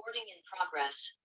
Recording in progress.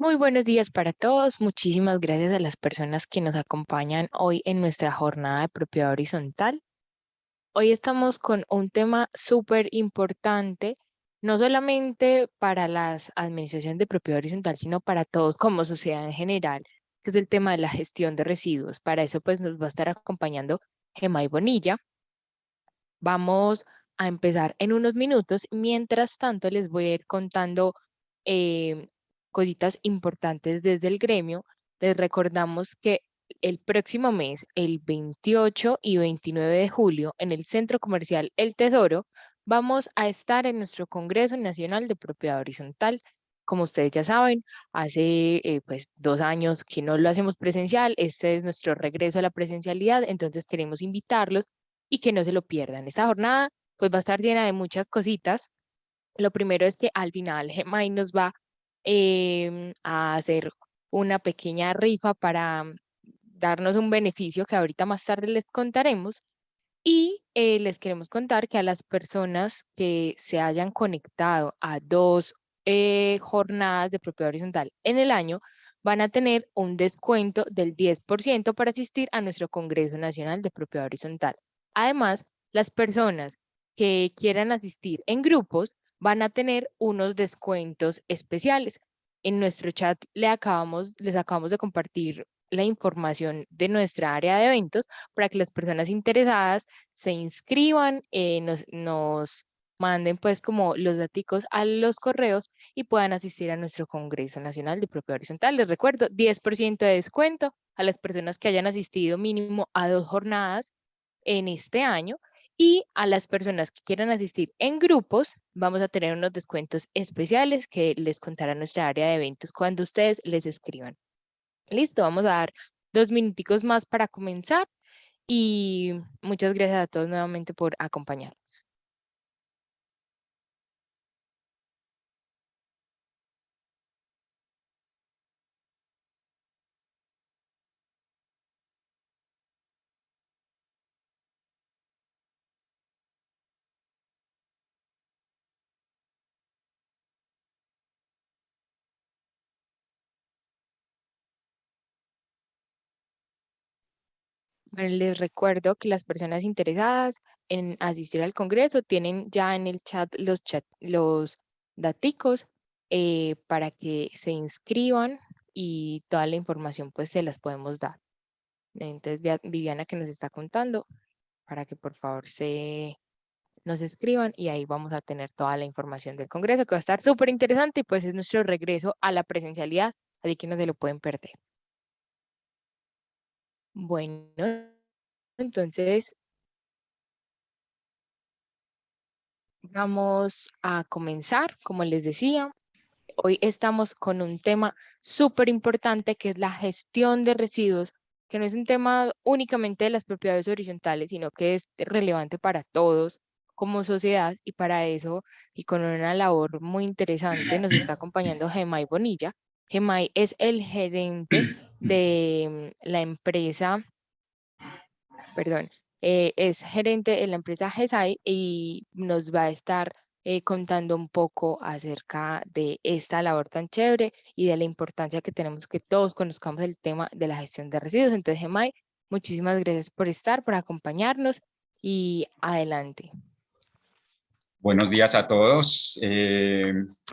Muy buenos días para todos. Muchísimas gracias a las personas que nos acompañan hoy en nuestra jornada de propiedad horizontal. Hoy estamos con un tema súper importante, no solamente para las administraciones de propiedad horizontal, sino para todos como sociedad en general, que es el tema de la gestión de residuos. Para eso pues nos va a estar acompañando Gemay Bonilla. Vamos a empezar en unos minutos. Mientras tanto, les voy a ir contando eh, cositas importantes desde el gremio. Les recordamos que el próximo mes, el 28 y 29 de julio, en el Centro Comercial El Tesoro, vamos a estar en nuestro Congreso Nacional de Propiedad Horizontal. Como ustedes ya saben, hace pues 2 años que no lo hacemos presencial. Este es nuestro regreso a la presencialidad, entonces queremos invitarlos y que no se lo pierdan. Esta jornada pues va a estar llena de muchas cositas. Lo primero es que al final Gemay nos va a hacer una pequeña rifa para darnos un beneficio que ahorita más tarde les contaremos. Y les queremos contar que a las personas que se hayan conectado a dos jornadas de propiedad horizontal en el año van a tener un descuento del 10% para asistir a nuestro Congreso Nacional de Propiedad Horizontal. Además, las personas que quieran asistir en grupos van a tener unos descuentos especiales. En nuestro chat les acabamos de compartir la información de nuestra área de eventos para que las personas interesadas se inscriban, nos manden pues como los daticos a los correos y puedan asistir a nuestro Congreso Nacional de Propiedad Horizontal. Les recuerdo, 10% de descuento a las personas que hayan asistido mínimo a 2 jornadas en este año, y a las personas que quieran asistir en grupos vamos a tener unos descuentos especiales que les contará nuestra área de eventos cuando ustedes les escriban. Listo, vamos a dar 2 minuticos más para comenzar y muchas gracias a todos nuevamente por acompañarnos. Bueno, les recuerdo que las personas interesadas en asistir al Congreso tienen ya en el chat los daticos para que se inscriban y toda la información pues se las podemos dar. Entonces, Viviana que nos está contando para que por favor nos escriban y ahí vamos a tener toda la información del Congreso que va a estar súper interesante y pues es nuestro regreso a la presencialidad, así que no se lo pueden perder. Bueno, entonces vamos a comenzar, como les decía. Hoy estamos con un tema súper importante que es la gestión de residuos, que no es un tema únicamente de las propiedades horizontales, sino que es relevante para todos como sociedad y para eso, y con una labor muy interesante, nos está acompañando Gemay Bonilla. Gemay es el gerente de la empresa, perdón, es gerente de la empresa GESAI y nos va a estar contando un poco acerca de esta labor tan chévere y de la importancia que tenemos que todos conozcamos el tema de la gestión de residuos. Entonces, Gemay, muchísimas gracias por estar, por acompañarnos y adelante. Buenos días a todos.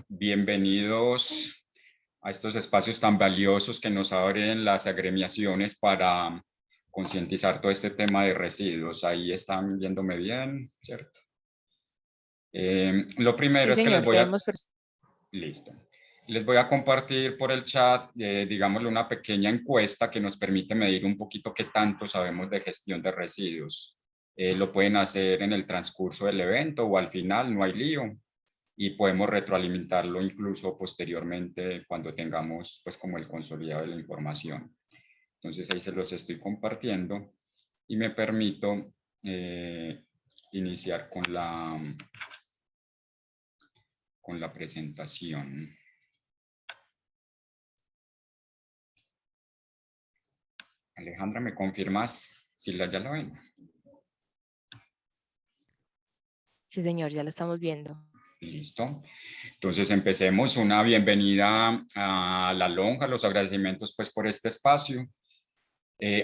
Bienvenidos a estos espacios tan valiosos que nos abren las agremiaciones para concientizar todo este tema de residuos. Ahí están viéndome bien, ¿cierto? Lo primero Sí, es que les señor, voy a... tenemos Listo. Les voy a compartir por el chat, digámosle, una pequeña encuesta que nos permite medir un poquito qué tanto sabemos de gestión de residuos. Lo pueden hacer en el transcurso del evento o al final, no hay lío. Y podemos retroalimentarlo incluso posteriormente cuando tengamos pues como el consolidado de la información. Entonces ahí se los estoy compartiendo y me permito iniciar con la presentación. Alejandra, ¿me confirmas si ya la ven? Sí, señor, ya lo estamos viendo. Listo. Entonces empecemos. Una bienvenida a La Lonja, los agradecimientos pues por este espacio.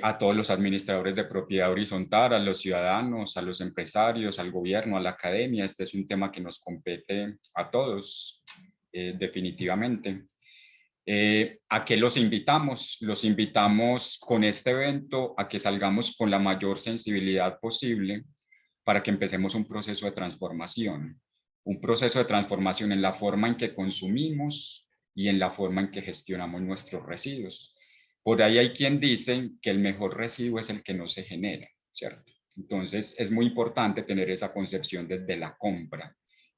A todos los administradores de propiedad horizontal, a los ciudadanos, a los empresarios, al gobierno, a la academia. Este es un tema que nos compete a todos, definitivamente. ¿A qué los invitamos? Los invitamos con este evento a que salgamos con la mayor sensibilidad posible para que empecemos un proceso de transformación. Un proceso de transformación en la forma en que consumimos y en la forma en que gestionamos nuestros residuos. Por ahí hay quien dice que el mejor residuo es el que no se genera, ¿cierto? Entonces es muy importante tener esa concepción desde la compra.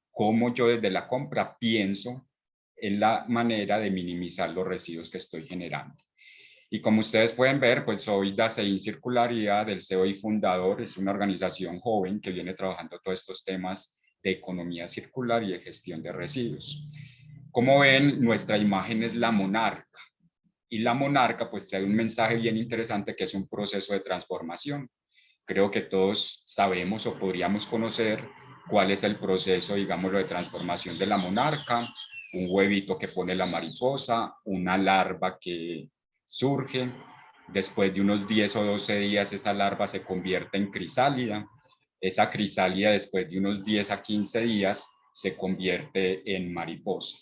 Cómo yo desde la compra pienso en la manera de minimizar los residuos que estoy generando. Y como ustedes pueden ver, pues soy DACEIN Circularidad, del CEO y fundador. Es una organización joven que viene trabajando todos estos temas de economía circular y de gestión de residuos. Como ven, nuestra imagen es la monarca. Y la monarca pues trae un mensaje bien interesante que es un proceso de transformación. Creo que todos sabemos o podríamos conocer cuál es el proceso, digámoslo, de transformación de la monarca, un huevito que pone la mariposa, una larva que surge, después de unos 10 o 12 días esa larva se convierte en crisálida, esa crisálida después de unos 10 a 15 días se convierte en mariposa.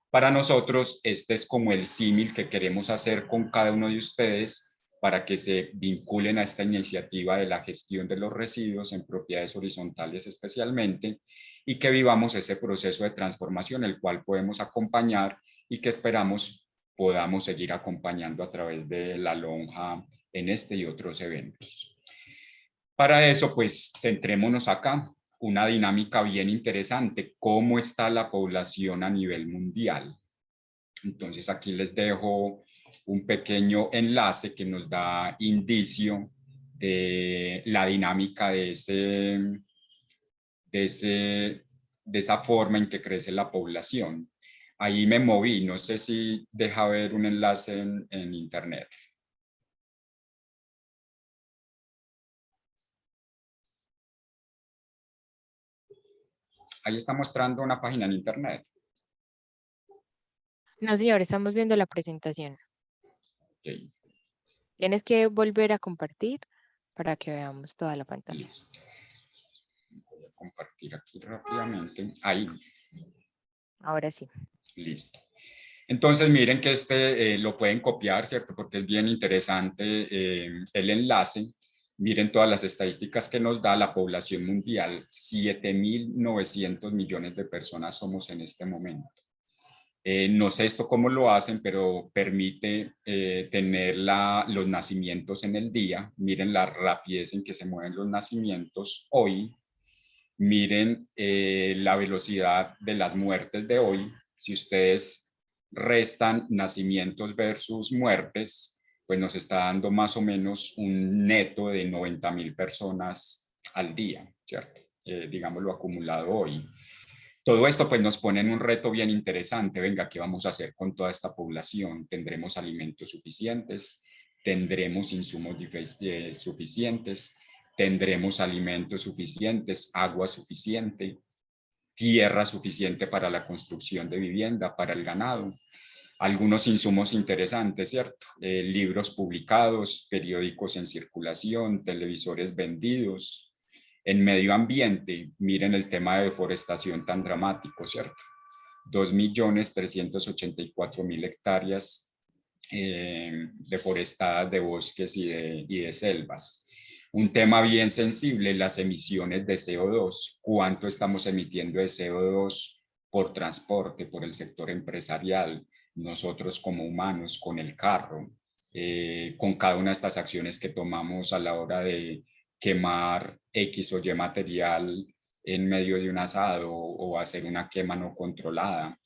Para nosotros, este es como el símil que queremos hacer con cada uno de ustedes para que se vinculen a esta iniciativa de la gestión de los residuos en propiedades horizontales especialmente y que vivamos ese proceso de transformación, el cual podemos acompañar y que esperamos podamos seguir acompañando a través de La Lonja en este y otros eventos. Para eso, pues, centrémonos acá. Una dinámica bien interesante, cómo está la población a nivel mundial. Entonces aquí les dejo un pequeño enlace que nos da indicio de la dinámica de esa forma en que crece la población. Ahí me moví, no sé si deja ver un enlace en internet. Ahí está mostrando una página en internet. No, señor, estamos viendo la presentación. Okay. Tienes que volver a compartir. para que veamos toda la pantalla. Listo. Voy a compartir aquí rápidamente. Ahí. Ahora sí. Listo. Entonces, miren que lo pueden copiar, ¿cierto? Porque es bien interesante el enlace. Miren todas las estadísticas que nos da la población mundial. 7.900 millones de personas somos en este momento. No sé esto cómo lo hacen, pero permite tener los nacimientos en el día. Miren la rapidez en que se mueven los nacimientos hoy. Miren la velocidad de las muertes de hoy. Si ustedes restan nacimientos versus muertes, pues nos está dando más o menos un neto de 90.000 personas al día, ¿cierto? Digamos lo acumulado hoy. Todo esto pues nos pone en un reto bien interesante. Venga, ¿qué vamos a hacer con toda esta población? ¿Tendremos alimentos suficientes? ¿Tendremos insumos suficientes? ¿Tendremos alimentos suficientes? ¿Agua suficiente? ¿Tierra suficiente para la construcción de vivienda, para el ganado? Algunos insumos interesantes, ¿cierto? Libros publicados, periódicos en circulación, televisores vendidos. En medio ambiente, miren el tema de deforestación tan dramático, ¿cierto? 2.384.000 hectáreas deforestadas de bosques y de selvas. Un tema bien sensible, las emisiones de CO2. ¿Cuánto estamos emitiendo de CO2 por transporte, por el sector empresarial? Nosotros como humanos, con el carro, con cada una de estas acciones que tomamos a la hora de quemar X o Y material en medio de un asado o hacer una quema no controlada.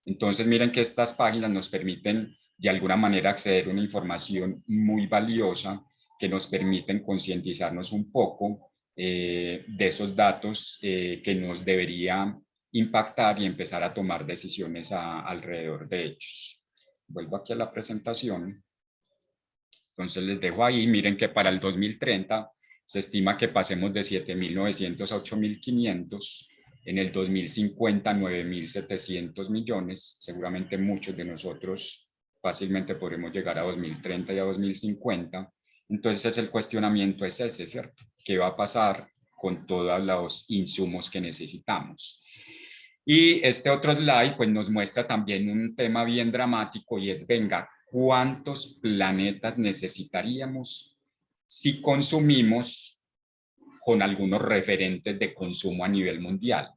Entonces, miren que estas páginas nos permiten de alguna manera acceder a una información muy valiosa que nos permiten concientizarnos un poco de esos datos que nos debería impactar y empezar a tomar decisiones alrededor de ellos. Vuelvo aquí a la presentación. Entonces les dejo ahí, miren que para el 2030 se estima que pasemos de 7.900 a 8.500, en el 2050 9.700 millones, seguramente muchos de nosotros fácilmente podremos llegar a 2030 y a 2050. Entonces el cuestionamiento es ese, ¿cierto? ¿Qué va a pasar con todos los insumos que necesitamos? Y este otro slide pues nos muestra también un tema bien dramático y es, venga, ¿cuántos planetas necesitaríamos si consumimos con algunos referentes de consumo a nivel mundial?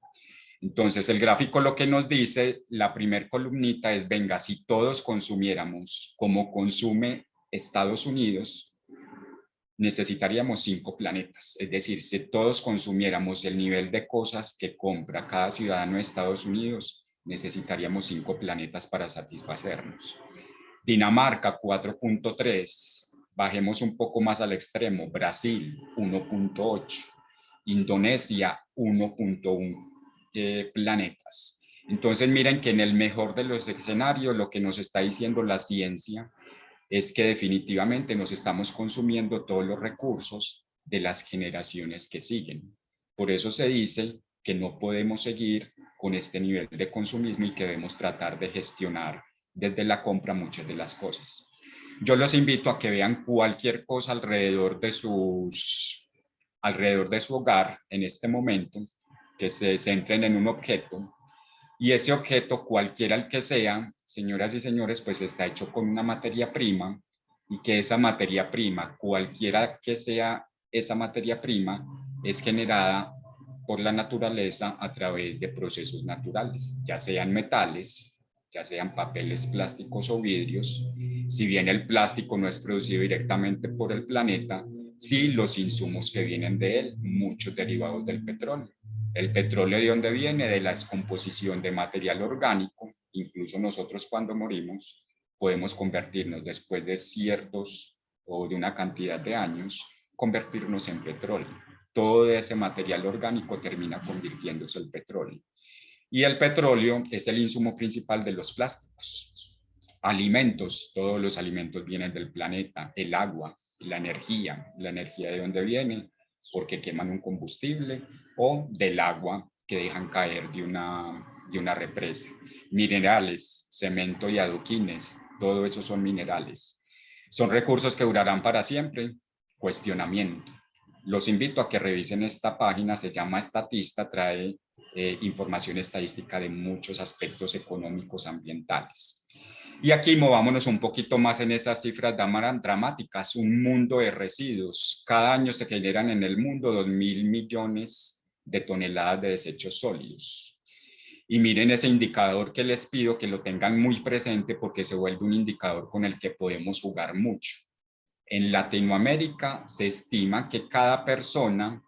Entonces el gráfico lo que nos dice, la primer columnita es, venga, si todos consumiéramos como consume Estados Unidos, necesitaríamos 5 planetas. Es decir, si todos consumiéramos el nivel de cosas que compra cada ciudadano de Estados Unidos, necesitaríamos 5 planetas para satisfacernos. Dinamarca 4.3, bajemos un poco más al extremo, Brasil 1.8, Indonesia 1.1 planetas. Entonces miren que en el mejor de los escenarios lo que nos está diciendo la ciencia es que definitivamente nos estamos consumiendo todos los recursos de las generaciones que siguen. Por eso se dice que no podemos seguir con este nivel de consumismo y que debemos tratar de gestionar desde la compra muchas de las cosas. Yo los invito a que vean cualquier cosa alrededor de su hogar en este momento, que se centren en un objeto, y ese objeto, cualquiera el que sea, señoras y señores, pues está hecho con una materia prima, y que esa materia prima, cualquiera que sea esa materia prima, es generada por la naturaleza a través de procesos naturales, ya sean metales, ya sean papeles plásticos o vidrios. Si bien el plástico no es producido directamente por el planeta, sí los insumos que vienen de él, muchos derivados del petróleo. El petróleo, ¿de dónde viene? De la descomposición de material orgánico. Incluso nosotros cuando morimos podemos convertirnos después de ciertos o de una cantidad de años, convertirnos en petróleo. Todo ese material orgánico termina convirtiéndose en petróleo. Y el petróleo es el insumo principal de los plásticos. Alimentos, todos los alimentos vienen del planeta, el agua, la energía de dónde viene, porque queman un combustible, o del agua que dejan caer de una represa. Minerales, cemento y adoquines, todo eso son minerales. ¿Son recursos que durarán para siempre? Cuestionamiento. Los invito a que revisen esta página, se llama Estatista, trae información estadística de muchos aspectos económicos ambientales. Y aquí movámonos un poquito más en esas cifras dramáticas, un mundo de residuos. Cada año se generan en el mundo 2.000 millones de toneladas de desechos sólidos. Y miren ese indicador que les pido que lo tengan muy presente porque se vuelve un indicador con el que podemos jugar mucho. En Latinoamérica se estima que cada persona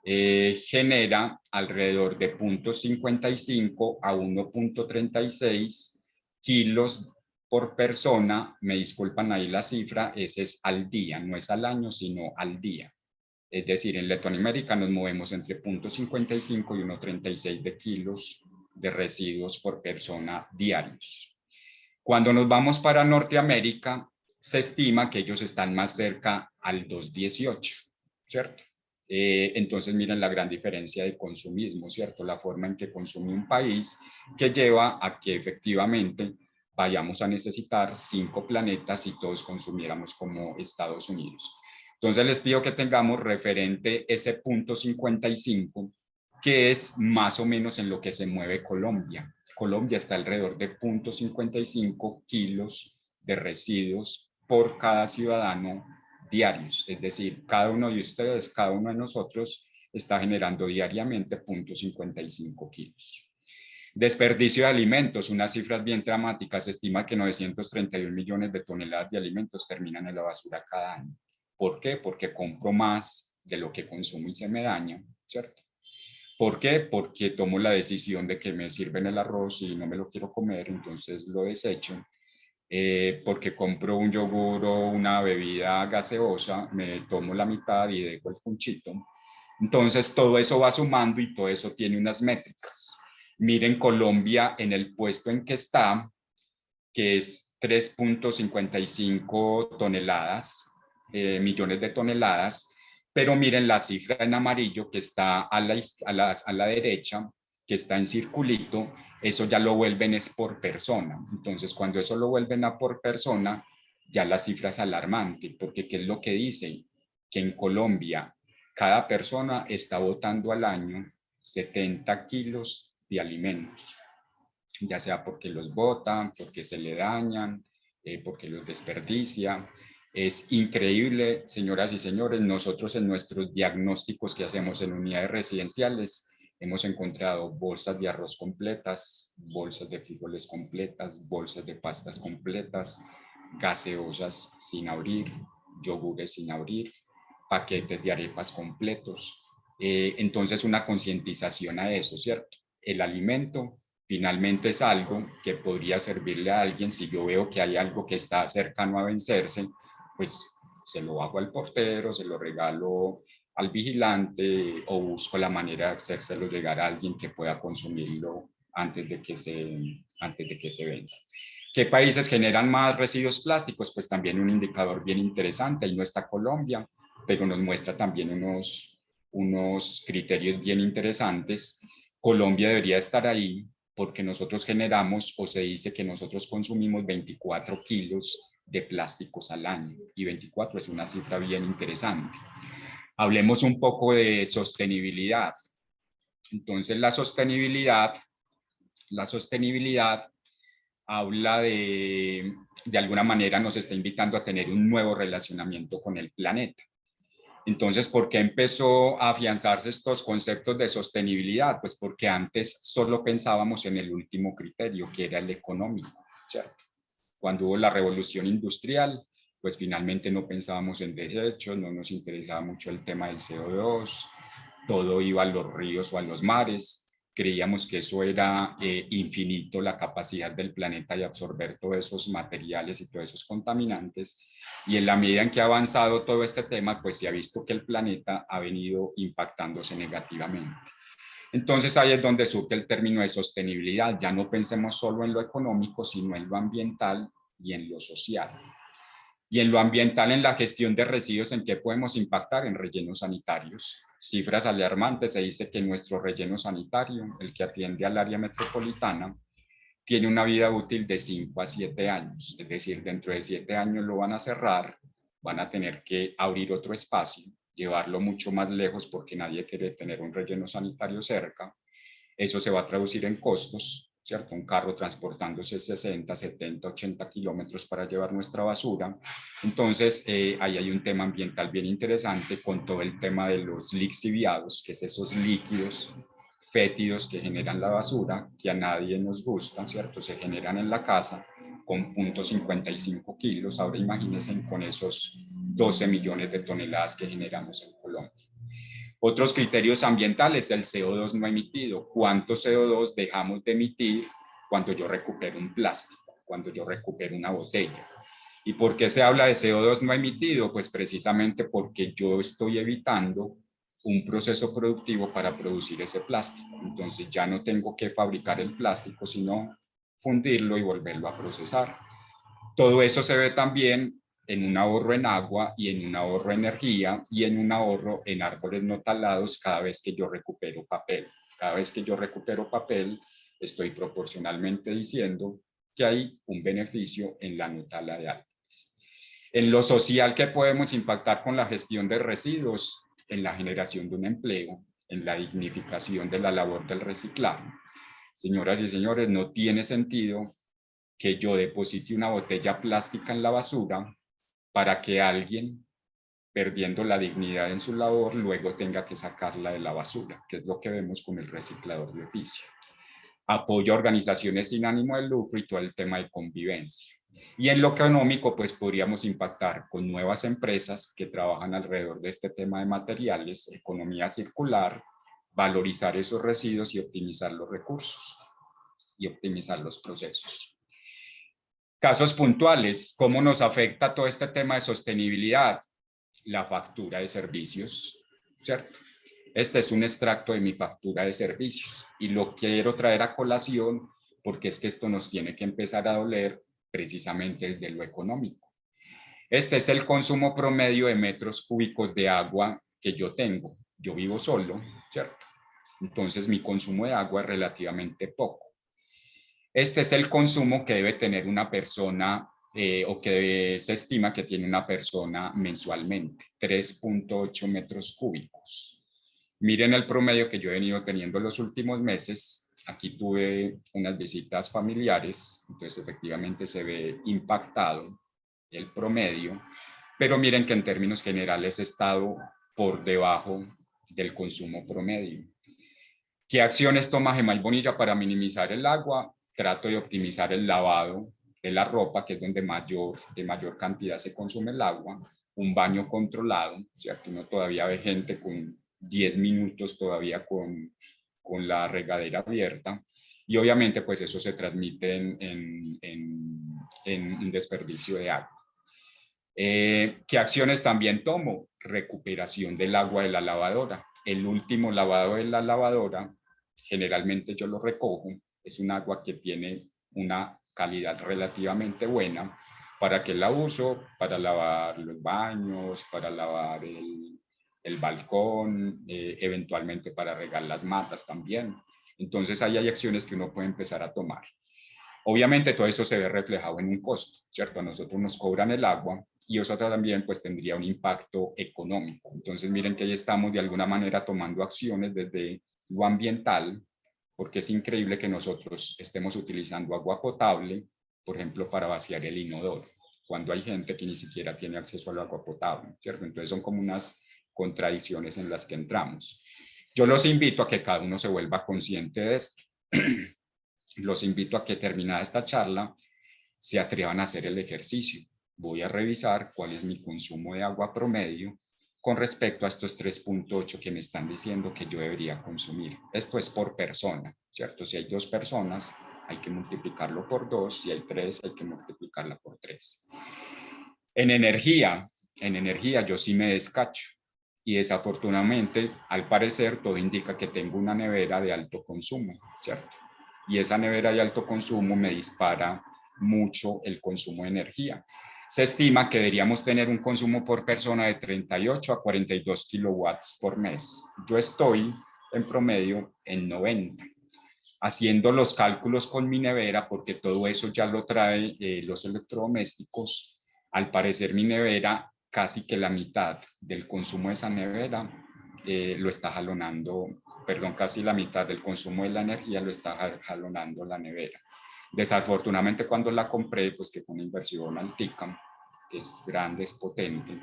genera alrededor de 0.55 a 1.36 kilos por persona. Me disculpan ahí la cifra, ese es al día, no es al año, sino al día. Es decir, en Latinoamérica nos movemos entre 0.55 y 1.36 de kilos de residuos por persona diarios. Cuando nos vamos para Norteamérica, se estima que ellos están más cerca al 2.18, ¿cierto? Entonces miren la gran diferencia de consumismo, ¿cierto? La forma en que consume un país que lleva a que efectivamente vayamos a necesitar 5 planetas si todos consumiéramos como Estados Unidos. Entonces les pido que tengamos referente ese 0.55, que es más o menos en lo que se mueve Colombia. Colombia está alrededor de 0.55 kilos de residuos por cada ciudadano diarios, es decir, cada uno de ustedes, cada uno de nosotros está generando diariamente 0.55 kilos. Desperdicio de alimentos, unas cifras bien dramáticas, se estima que 931 millones de toneladas de alimentos terminan en la basura cada año. ¿Por qué? Porque compro más de lo que consumo y se me daña, ¿cierto? ¿Por qué? Porque tomo la decisión de que me sirven el arroz y no me lo quiero comer, entonces lo desecho. Porque compro un yogur o una bebida gaseosa, me tomo la mitad y dejo el punchito. Entonces todo eso va sumando y todo eso tiene unas métricas. Miren Colombia en el puesto en que está, que es 3.55 toneladas, millones de toneladas, pero miren la cifra en amarillo que está a la derecha, que está en circulito, eso ya lo vuelven es por persona. Entonces, cuando eso lo vuelven a por persona, ya la cifra es alarmante, porque ¿qué es lo que dice? Que en Colombia cada persona está botando al año 70 kilos de alimentos, ya sea porque los botan, porque se le dañan, porque los desperdicia. Es increíble, señoras y señores, nosotros en nuestros diagnósticos que hacemos en unidades residenciales hemos encontrado bolsas de arroz completas, bolsas de frijoles completas, bolsas de pastas completas, gaseosas sin abrir, yogures sin abrir, paquetes de arepas completos. Entonces una concientización a eso, ¿cierto? El alimento finalmente es algo que podría servirle a alguien. Si yo veo que hay algo que está cercano a vencerse, pues se lo hago al portero, se lo regalo al vigilante o busco la manera de hacérselo llegar a alguien que pueda consumirlo antes de que se venza. ¿Qué países generan más residuos plásticos? Pues también un indicador bien interesante. Ahí no está Colombia, pero nos muestra también unos criterios bien interesantes. Colombia debería estar ahí porque nosotros generamos, o se dice que nosotros consumimos 24 kilos de plásticos al año, y 24 es una cifra bien interesante. Hablemos un poco de sostenibilidad. Entonces, la sostenibilidad habla de alguna manera nos está invitando a tener un nuevo relacionamiento con el planeta. Entonces, ¿por qué empezó a afianzarse estos conceptos de sostenibilidad? Pues porque antes solo pensábamos en el último criterio, que era el económico, ¿cierto? Cuando hubo la revolución industrial, pues finalmente no pensábamos en desechos, no nos interesaba mucho el tema del CO2, todo iba a los ríos o a los mares. Creíamos que eso era infinito, la capacidad del planeta de absorber todos esos materiales y todos esos contaminantes. Y en la medida en que ha avanzado todo este tema, pues se ha visto que el planeta ha venido impactándose negativamente. Entonces ahí es donde surge el término de sostenibilidad. Ya no pensemos solo en lo económico, sino en lo ambiental y en lo social. Y en lo ambiental, en la gestión de residuos, ¿en qué podemos impactar? En rellenos sanitarios. Cifras alarmantes, se dice que nuestro relleno sanitario, el que atiende al área metropolitana, tiene una vida útil de 5 a 7 años. Es decir, dentro de 7 años lo van a cerrar, van a tener que abrir otro espacio, llevarlo mucho más lejos porque nadie quiere tener un relleno sanitario cerca. Eso se va a traducir en costos, ¿cierto? Un carro transportándose 60, 70, 80 kilómetros para llevar nuestra basura. Entonces, ahí hay un tema ambiental bien interesante con todo el tema de los lixiviados, que es esos líquidos fétidos que generan la basura, que a nadie nos gusta, ¿cierto? Se generan en la casa con 0.55 kilos. Ahora imagínense con esos 12 millones de toneladas que generamos en Colombia. Otros criterios ambientales, el CO2 no emitido. ¿Cuánto CO2 dejamos de emitir cuando yo recupero un plástico, cuando yo recupero una botella? ¿Y por qué se habla de CO2 no emitido? Pues precisamente porque yo estoy evitando un proceso productivo para producir ese plástico. Entonces ya no tengo que fabricar el plástico, sino fundirlo y volverlo a procesar. Todo eso se ve también en un ahorro en agua y en un ahorro en energía y en un ahorro en árboles no talados cada vez que yo recupero papel. Cada vez que yo recupero papel, estoy proporcionalmente diciendo que hay un beneficio en la no tala de árboles. En lo social, ¿qué podemos impactar con la gestión de residuos? En la generación de un empleo, en la dignificación de la labor del reciclaje. Señoras y señores, no tiene sentido que yo deposite una botella plástica en la basura para que alguien, perdiendo la dignidad en su labor, luego tenga que sacarla de la basura, que es lo que vemos con el reciclador de oficio. Apoyo a organizaciones sin ánimo de lucro y todo el tema de convivencia. Y en lo económico, pues podríamos impactar con nuevas empresas que trabajan alrededor de este tema de materiales, economía circular, valorizar esos residuos y optimizar los recursos y optimizar los procesos. Casos puntuales, ¿cómo nos afecta todo este tema de sostenibilidad? La factura de servicios, ¿cierto? Este es un extracto de mi factura de servicios y lo quiero traer a colación porque es que esto nos tiene que empezar a doler precisamente desde lo económico. Este es el consumo promedio de metros cúbicos de agua que yo tengo. Yo vivo solo, ¿cierto? Entonces mi consumo de agua es relativamente poco. Este es el consumo que debe tener una persona o que se estima que tiene una persona mensualmente, 3.8 metros cúbicos. Miren el promedio que yo he venido teniendo los últimos meses. Aquí tuve unas visitas familiares, entonces efectivamente se ve impactado el promedio, pero miren que en términos generales he estado por debajo del consumo promedio. ¿Qué acciones toma Gemal Bonilla para minimizar el agua? Trato de optimizar el lavado de la ropa, que es donde de mayor cantidad se consume el agua, un baño controlado, ¿cierto? Uno todavía ve gente con 10 minutos todavía con la regadera abierta, y obviamente pues eso se transmite en un desperdicio de agua. ¿Qué acciones también tomo? Recuperación del agua de la lavadora. El último lavado de la lavadora, generalmente yo lo recojo, es un agua que tiene una calidad relativamente buena. ¿Para qué la uso? Para lavar los baños, para lavar el balcón, eventualmente para regar las matas también. Entonces ahí hay acciones que uno puede empezar a tomar. Obviamente todo eso se ve reflejado en un costo, ¿cierto? A nosotros nos cobran el agua y eso también pues tendría un impacto económico. Entonces miren que ahí estamos de alguna manera tomando acciones desde lo ambiental, porque es increíble que nosotros estemos utilizando agua potable, por ejemplo, para vaciar el inodoro, cuando hay gente que ni siquiera tiene acceso al agua potable, ¿cierto? Entonces son como unas contradicciones en las que entramos. Yo los invito a que cada uno se vuelva consciente de esto. Los invito a que terminada esta charla se atrevan a hacer el ejercicio. Voy a revisar cuál es mi consumo de agua promedio con respecto a estos 3.8 que me están diciendo que yo debería consumir. Esto es por persona, ¿cierto? Si hay 2 personas, hay que multiplicarlo por 2, si hay 3, hay que multiplicarla por 3. En energía yo sí me descacho y desafortunadamente, al parecer, todo indica que tengo una nevera de alto consumo, ¿cierto? Y esa nevera de alto consumo me dispara mucho el consumo de energía. Se estima que deberíamos tener un consumo por persona de 38 a 42 kilowatts por mes. Yo estoy en promedio en 90. Haciendo los cálculos con mi nevera, porque todo eso ya lo trae los electrodomésticos, al parecer mi nevera casi que la mitad del consumo de esa nevera lo está jalonando, perdón, casi la mitad del consumo de la energía lo está jalonando la nevera. Desafortunadamente cuando la compré, pues que fue una inversión altica, que es grande, es potente,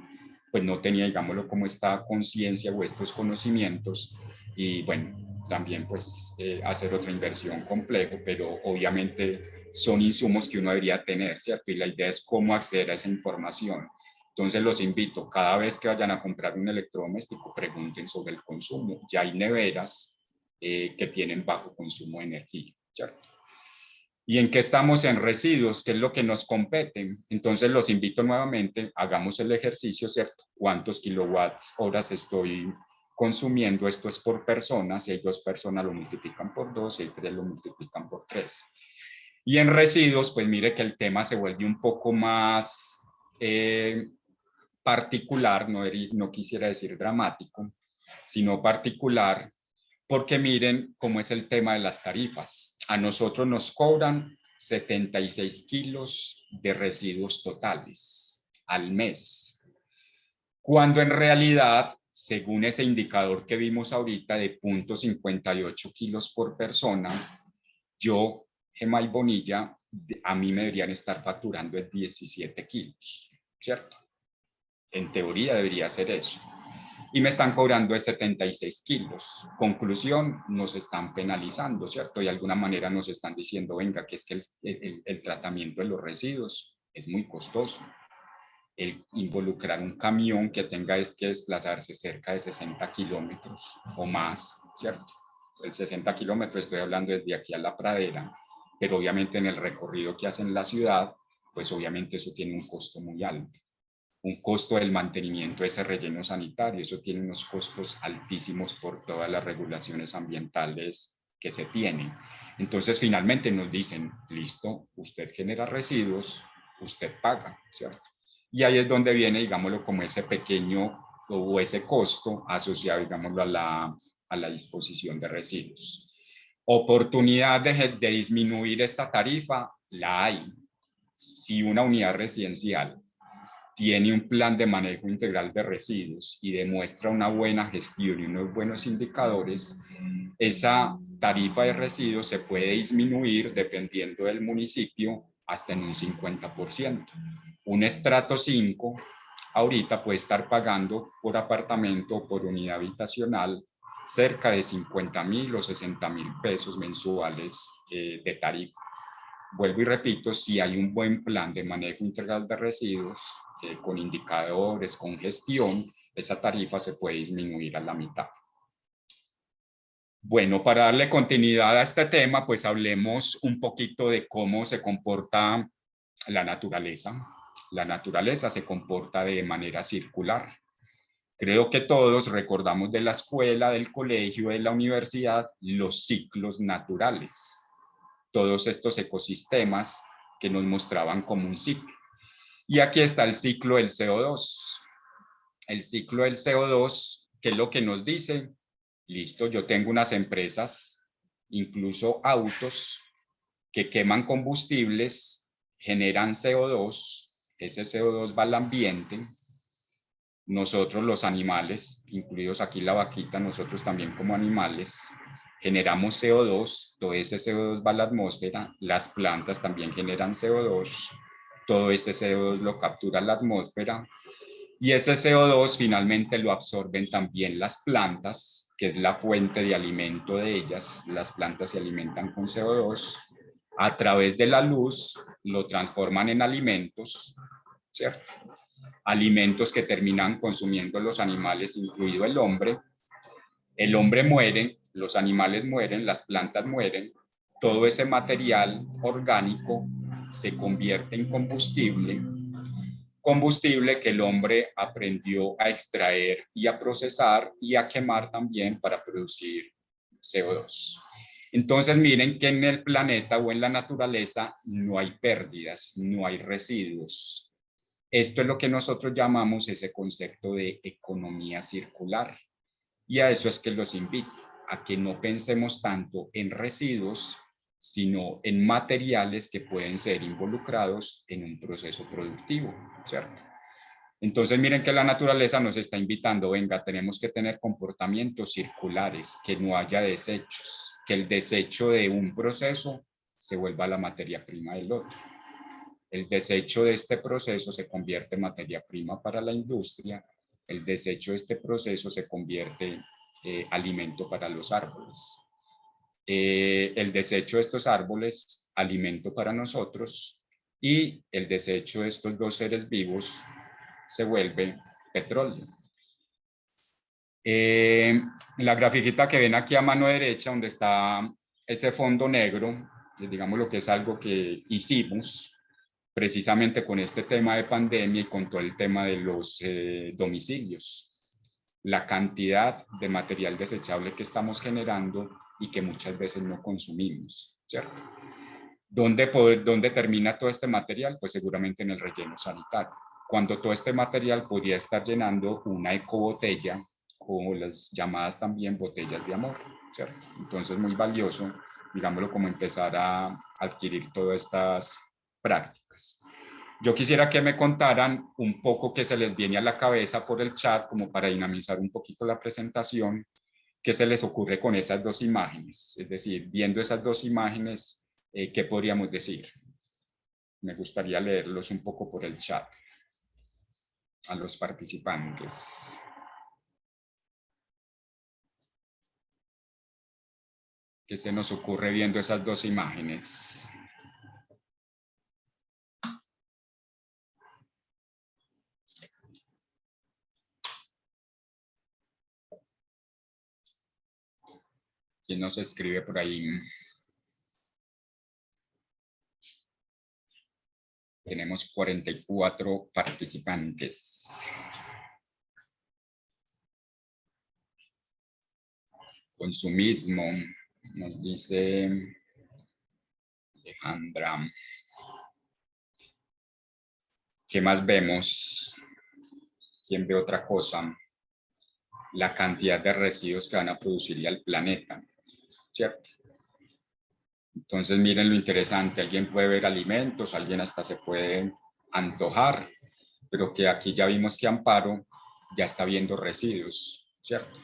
pues no tenía, digámoslo, como esta conciencia o estos conocimientos, y bueno, también pues hacer otra inversión complejo, pero obviamente son insumos que uno debería tener, ¿cierto? Y la idea es cómo acceder a esa información. Entonces los invito, cada vez que vayan a comprar un electrodoméstico, pregunten sobre el consumo. Ya hay neveras que tienen bajo consumo de energía, ¿cierto? ¿Y en qué estamos en residuos? ¿Qué es lo que nos compete? Entonces los invito nuevamente, hagamos el ejercicio, ¿cierto? ¿Cuántos kilowatts horas estoy consumiendo? Esto es por persona. Si hay 2 personas lo multiplican por 2, si hay 3 lo multiplican por 3. Y en residuos, pues mire que el tema se vuelve un poco más particular, no quisiera decir dramático, sino particular, porque miren cómo es el tema de las tarifas. A nosotros nos cobran 76 kilos de residuos totales al mes, cuando en realidad, según ese indicador que vimos ahorita de 0.58 kilos por persona, yo, Gemma Bonilla, a mí me deberían estar facturando el 17 kilos, ¿cierto? En teoría debería ser eso. Y me están cobrando de 76 kilos. Conclusión, nos están penalizando, ¿cierto? Y de alguna manera nos están diciendo, venga, que es que el tratamiento de los residuos es muy costoso. El involucrar un camión que tenga que desplazarse cerca de 60 kilómetros o más, ¿cierto? El 60 kilómetros estoy hablando desde aquí a la pradera, pero obviamente en el recorrido que hace en la ciudad, pues obviamente eso tiene un costo muy alto. Un costo del mantenimiento de ese relleno sanitario, eso tiene unos costos altísimos por todas las regulaciones ambientales que se tienen. Entonces finalmente nos dicen, listo, usted genera residuos, usted paga, ¿cierto? Y ahí es donde viene, digámoslo, como ese pequeño o ese costo asociado, digámoslo, a la disposición de residuos. Oportunidad de disminuir esta tarifa, la hay. Si una unidad residencial tiene un plan de manejo integral de residuos y demuestra una buena gestión y unos buenos indicadores, esa tarifa de residuos se puede disminuir dependiendo del municipio hasta en un 50%. Un estrato 5 ahorita puede estar pagando por apartamento o por unidad habitacional cerca de 50.000 o 60.000 pesos mensuales de tarifa. Vuelvo y repito, si hay un buen plan de manejo integral de residuos, con indicadores, con gestión, esa tarifa se puede disminuir a la mitad. Bueno, para darle continuidad a este tema, pues hablemos un poquito de cómo se comporta la naturaleza. La naturaleza se comporta de manera circular. Creo que todos recordamos de la escuela, del colegio, de la universidad, los ciclos naturales. Todos estos ecosistemas que nos mostraban como un ciclo. Y aquí está el ciclo del CO2. El ciclo del CO2, ¿qué es lo que nos dice? Listo, yo tengo unas empresas, incluso autos, que queman combustibles, generan CO2, ese CO2 va al ambiente. Nosotros los animales, incluidos aquí la vaquita, nosotros también como animales, generamos CO2, todo ese CO2 va a la atmósfera, las plantas también generan CO2, todo ese CO2 lo captura la atmósfera y ese CO2 finalmente lo absorben también las plantas, que es la fuente de alimento de ellas. Las plantas se alimentan con CO2, a través de la luz lo transforman en alimentos, ¿cierto? Alimentos que terminan consumiendo los animales, incluido el hombre. El hombre muere, los animales mueren, las plantas mueren, todo ese material orgánico se convierte en combustible, combustible que el hombre aprendió a extraer y a procesar y a quemar también para producir CO2. Entonces miren que en el planeta o en la naturaleza no hay pérdidas, no hay residuos. Esto es lo que nosotros llamamos ese concepto de economía circular. Y a eso es que los invito, a que no pensemos tanto en residuos, sino en materiales que pueden ser involucrados en un proceso productivo, ¿cierto? Entonces miren que la naturaleza nos está invitando, venga, tenemos que tener comportamientos circulares, que no haya desechos, que el desecho de un proceso se vuelva la materia prima del otro. El desecho de este proceso se convierte en materia prima para la industria, el desecho de este proceso se convierte en alimento para los árboles. El desecho de estos árboles, alimento para nosotros, y el desecho de estos dos seres vivos se vuelve petróleo. La grafiquita que ven aquí a mano derecha, donde está ese fondo negro, digamos lo que es algo que hicimos precisamente con este tema de pandemia y con todo el tema de los domicilios. La cantidad de material desechable que estamos generando y que muchas veces no consumimos, ¿cierto? ¿Dónde termina todo este material? Pues seguramente en el relleno sanitario. Cuando todo este material podría estar llenando una ecobotella, o las llamadas también botellas de amor, ¿cierto? Entonces muy valioso, digámoslo, como empezar a adquirir todas estas prácticas. Yo quisiera que me contaran un poco qué se les viene a la cabeza por el chat, como para dinamizar un poquito la presentación, qué se les ocurre con esas dos imágenes, es decir, viendo esas dos imágenes, ¿qué podríamos decir? Me gustaría leerlos un poco por el chat a los participantes. ¿Qué se nos ocurre viendo esas dos imágenes? ¿Quién nos escribe por ahí? Tenemos 44 participantes. Consumismo, nos dice Alejandra. ¿Qué más vemos? ¿Quién ve otra cosa? La cantidad de residuos que van a producir al planeta, ¿cierto? Entonces miren lo interesante, alguien puede ver alimentos, alguien hasta se puede antojar, pero que aquí ya vimos que Amparo ya está viendo residuos, ¿cierto?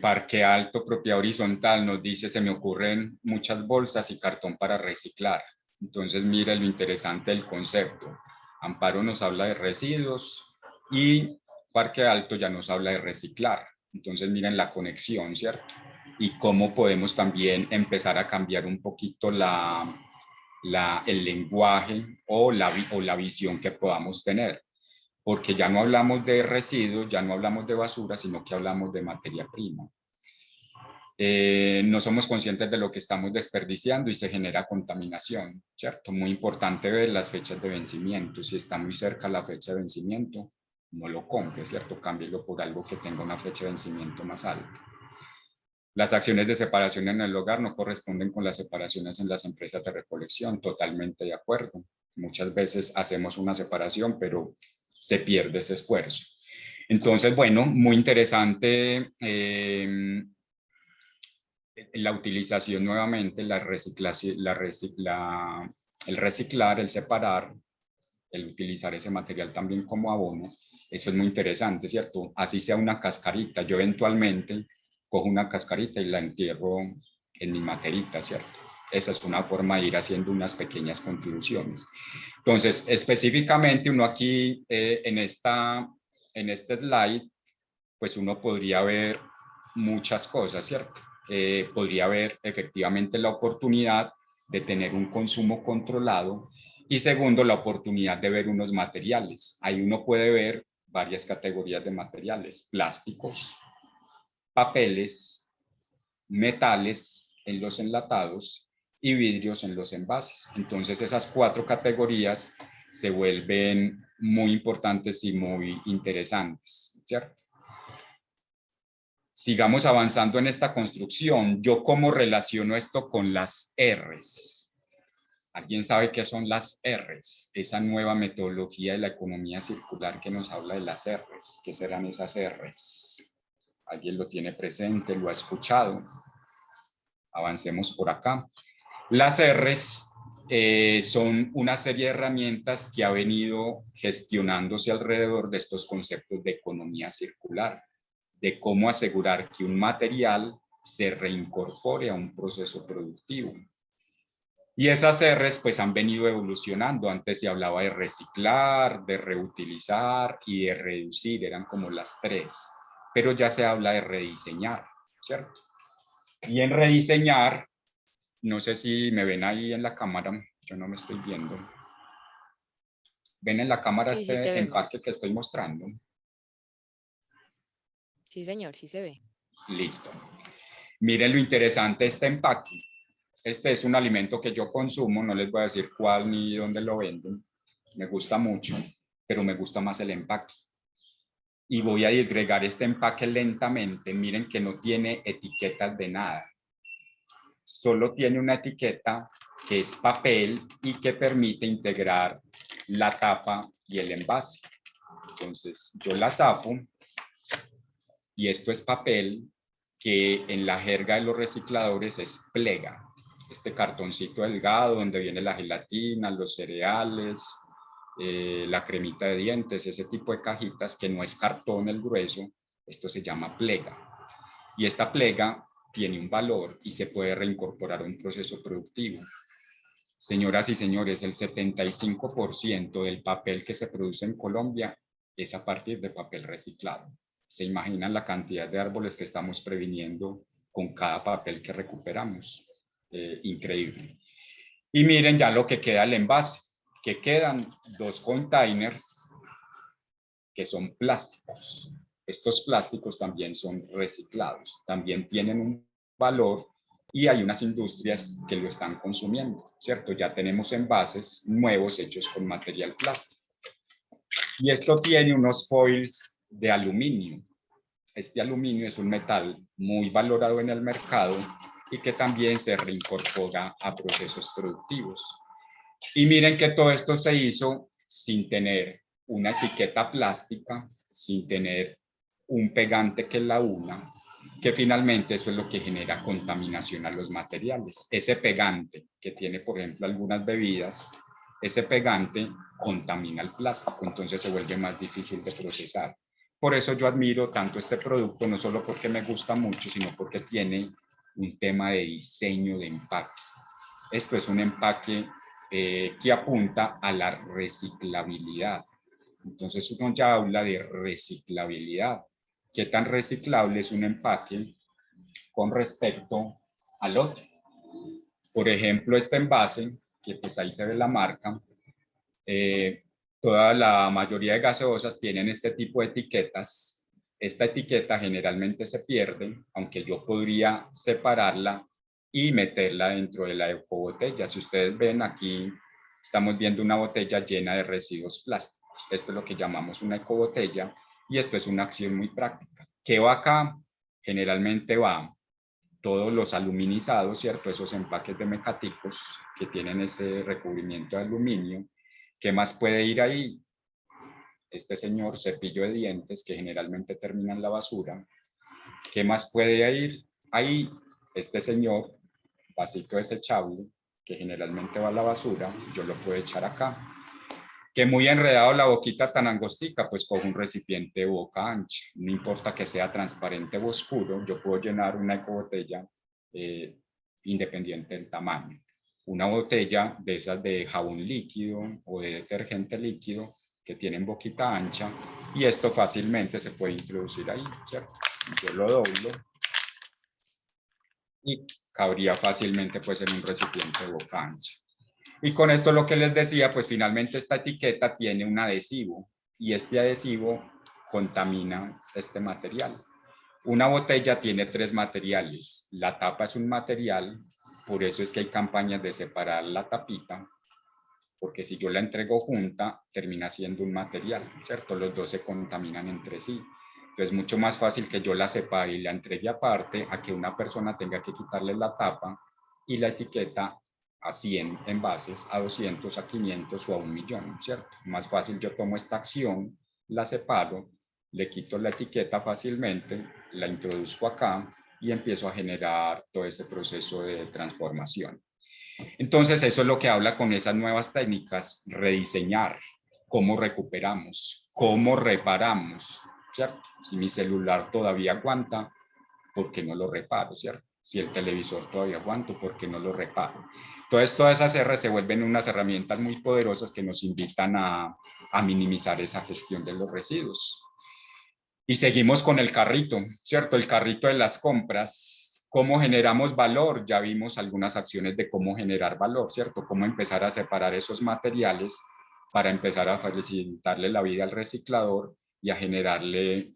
Parque Alto, propiedad horizontal, nos dice, se me ocurren muchas bolsas y cartón para reciclar. Entonces mira lo interesante del concepto. Amparo nos habla de residuos y Parque Alto ya nos habla de reciclar. Entonces miren la conexión, ¿cierto? Y cómo podemos también empezar a cambiar un poquito el lenguaje o la visión que podamos tener. Porque ya no hablamos de residuos, ya no hablamos de basura, sino que hablamos de materia prima. No somos conscientes de lo que estamos desperdiciando y se genera contaminación, ¿cierto? Muy importante ver las fechas de vencimiento. Si está muy cerca la fecha de vencimiento, no lo compre, ¿cierto? Cámbielo por algo que tenga una fecha de vencimiento más alta. Las acciones de separación en el hogar no corresponden con las separaciones en las empresas de recolección, totalmente de acuerdo. Muchas veces hacemos una separación, pero se pierde ese esfuerzo. Entonces, bueno, muy interesante la utilización nuevamente, el reciclar, el separar, el utilizar ese material también como abono. Eso es muy interesante, ¿cierto? Así sea una cascarita. Yo eventualmente cojo una cascarita y la entierro en mi materita, ¿cierto? Esa es una forma de ir haciendo unas pequeñas contribuciones. Entonces, específicamente uno aquí en este slide, pues uno podría ver muchas cosas, ¿cierto? Podría haber efectivamente la oportunidad de tener un consumo controlado y segundo, la oportunidad de ver unos materiales. Ahí uno puede ver varias categorías de materiales: plásticos, papeles, metales en los enlatados y vidrios en los envases. Entonces esas 4 categorías se vuelven muy importantes y muy interesantes, ¿cierto? Sigamos avanzando en esta construcción. ¿Yo cómo relaciono esto con las R's? ¿Alguien sabe qué son las R's? Esa nueva metodología de la economía circular que nos habla de las R's. ¿Qué serán esas R's? ¿Alguien lo tiene presente? ¿Lo ha escuchado? Avancemos por acá. Las R's son una serie de herramientas que ha venido gestionándose alrededor de estos conceptos de economía circular, de cómo asegurar que un material se reincorpore a un proceso productivo. Y esas R's pues han venido evolucionando. Antes se hablaba de reciclar, de reutilizar y de reducir, eran como las tres, pero ya se habla de rediseñar, ¿cierto? Y en rediseñar, no sé si me ven ahí en la cámara, yo no me estoy viendo. ¿Ven en la cámara Sí, sí, te este vemos. empaque que estoy mostrando? Sí, señor, sí se ve. Listo. Miren lo interesante de este empaque. Este es un alimento que yo consumo, no les voy a decir cuál ni dónde lo venden. Me gusta mucho, pero me gusta más el empaque. Y voy a disgregar este empaque lentamente. Miren que no tiene etiquetas de nada. Solo tiene una etiqueta que es papel y que permite integrar la tapa y el envase. Entonces yo la zafo y esto es papel que en la jerga de los recicladores es plega. Este cartoncito delgado donde viene la gelatina, los cereales, la cremita de dientes, ese tipo de cajitas que no es cartón el grueso, esto se llama plega. Y esta plega tiene un valor y se puede reincorporar a un proceso productivo. Señoras y señores, el 75% del papel que se produce en Colombia es a partir de papel reciclado. ¿Se imaginan la cantidad de árboles que estamos previniendo con cada papel que recuperamos? Increíble. Y miren ya lo que queda el envase, que quedan 2 containers que son plásticos. Estos plásticos también son reciclados, también tienen un valor y hay unas industrias que lo están consumiendo, ¿cierto? Ya tenemos envases nuevos hechos con material plástico. Y esto tiene unos foils de aluminio. Este aluminio es un metal muy valorado en el mercado y que también se reincorpora a procesos productivos. Y miren que todo esto se hizo sin tener una etiqueta plástica, sin tener un pegante que la una, que finalmente eso es lo que genera contaminación a los materiales. Ese pegante que tiene, por ejemplo, algunas bebidas, ese pegante contamina el plástico, entonces se vuelve más difícil de procesar. Por eso yo admiro tanto este producto, no solo porque me gusta mucho, sino porque tiene un tema de diseño de empaque. Esto es un empaque que apunta a la reciclabilidad. Entonces uno ya habla de reciclabilidad. ¿Qué tan reciclable es un empaque con respecto al otro? Por ejemplo, este envase, que pues ahí se ve la marca, toda la mayoría de gaseosas tienen este tipo de etiquetas. Esta etiqueta generalmente se pierde, aunque yo podría separarla y meterla dentro de la ecobotella. Si ustedes ven aquí, estamos viendo una botella llena de residuos plásticos. Esto es lo que llamamos una ecobotella y esto es una acción muy práctica. ¿Qué va acá? Generalmente va todos los aluminizados, ¿cierto? Esos empaques de mecaticos que tienen ese recubrimiento de aluminio. ¿Qué más puede ir ahí? Este señor cepillo de dientes que generalmente termina en la basura. ¿Qué más puede ir ahí? Este señor vasito desechable que generalmente va a la basura, yo lo puedo echar acá. Que muy enredado la boquita tan angostica, pues cojo un recipiente de boca ancha. No importa que sea transparente o oscuro, yo puedo llenar una ecobotella independiente del tamaño. Una botella de esas de jabón líquido o de detergente líquido que tienen boquita ancha y esto fácilmente se puede introducir ahí, ¿cierto? Yo lo doblo y cabría fácilmente pues en un recipiente de boca ancha. Y con esto lo que les decía, pues finalmente esta etiqueta tiene un adhesivo y este adhesivo contamina este material. Una botella tiene 3 materiales. La tapa es un material, por eso es que hay campañas de separar la tapita, porque si yo la entrego junta, termina siendo un material, ¿cierto? Los dos se contaminan entre sí. Entonces, mucho más fácil que yo la separe y la entregue aparte a que una persona tenga que quitarle la tapa y la etiqueta a 100 envases, a 200, a 500 o a 1.000.000, ¿cierto? Más fácil yo tomo esta acción, la separo, le quito la etiqueta fácilmente, la introduzco acá y empiezo a generar todo ese proceso de transformación. Entonces, eso es lo que habla con esas nuevas técnicas, rediseñar, cómo recuperamos, cómo reparamos, ¿cierto? Si mi celular todavía aguanta, ¿por qué no lo reparo, cierto? Si el televisor todavía aguanta, ¿por qué no lo reparo? Entonces, todas esas R se vuelven unas herramientas muy poderosas que nos invitan a minimizar esa gestión de los residuos. Y seguimos con el carrito, ¿cierto? El carrito de las compras. ¿Cómo generamos valor? Ya vimos algunas acciones de cómo generar valor, ¿cierto? Cómo empezar a separar esos materiales para empezar a facilitarle la vida al reciclador y a generarle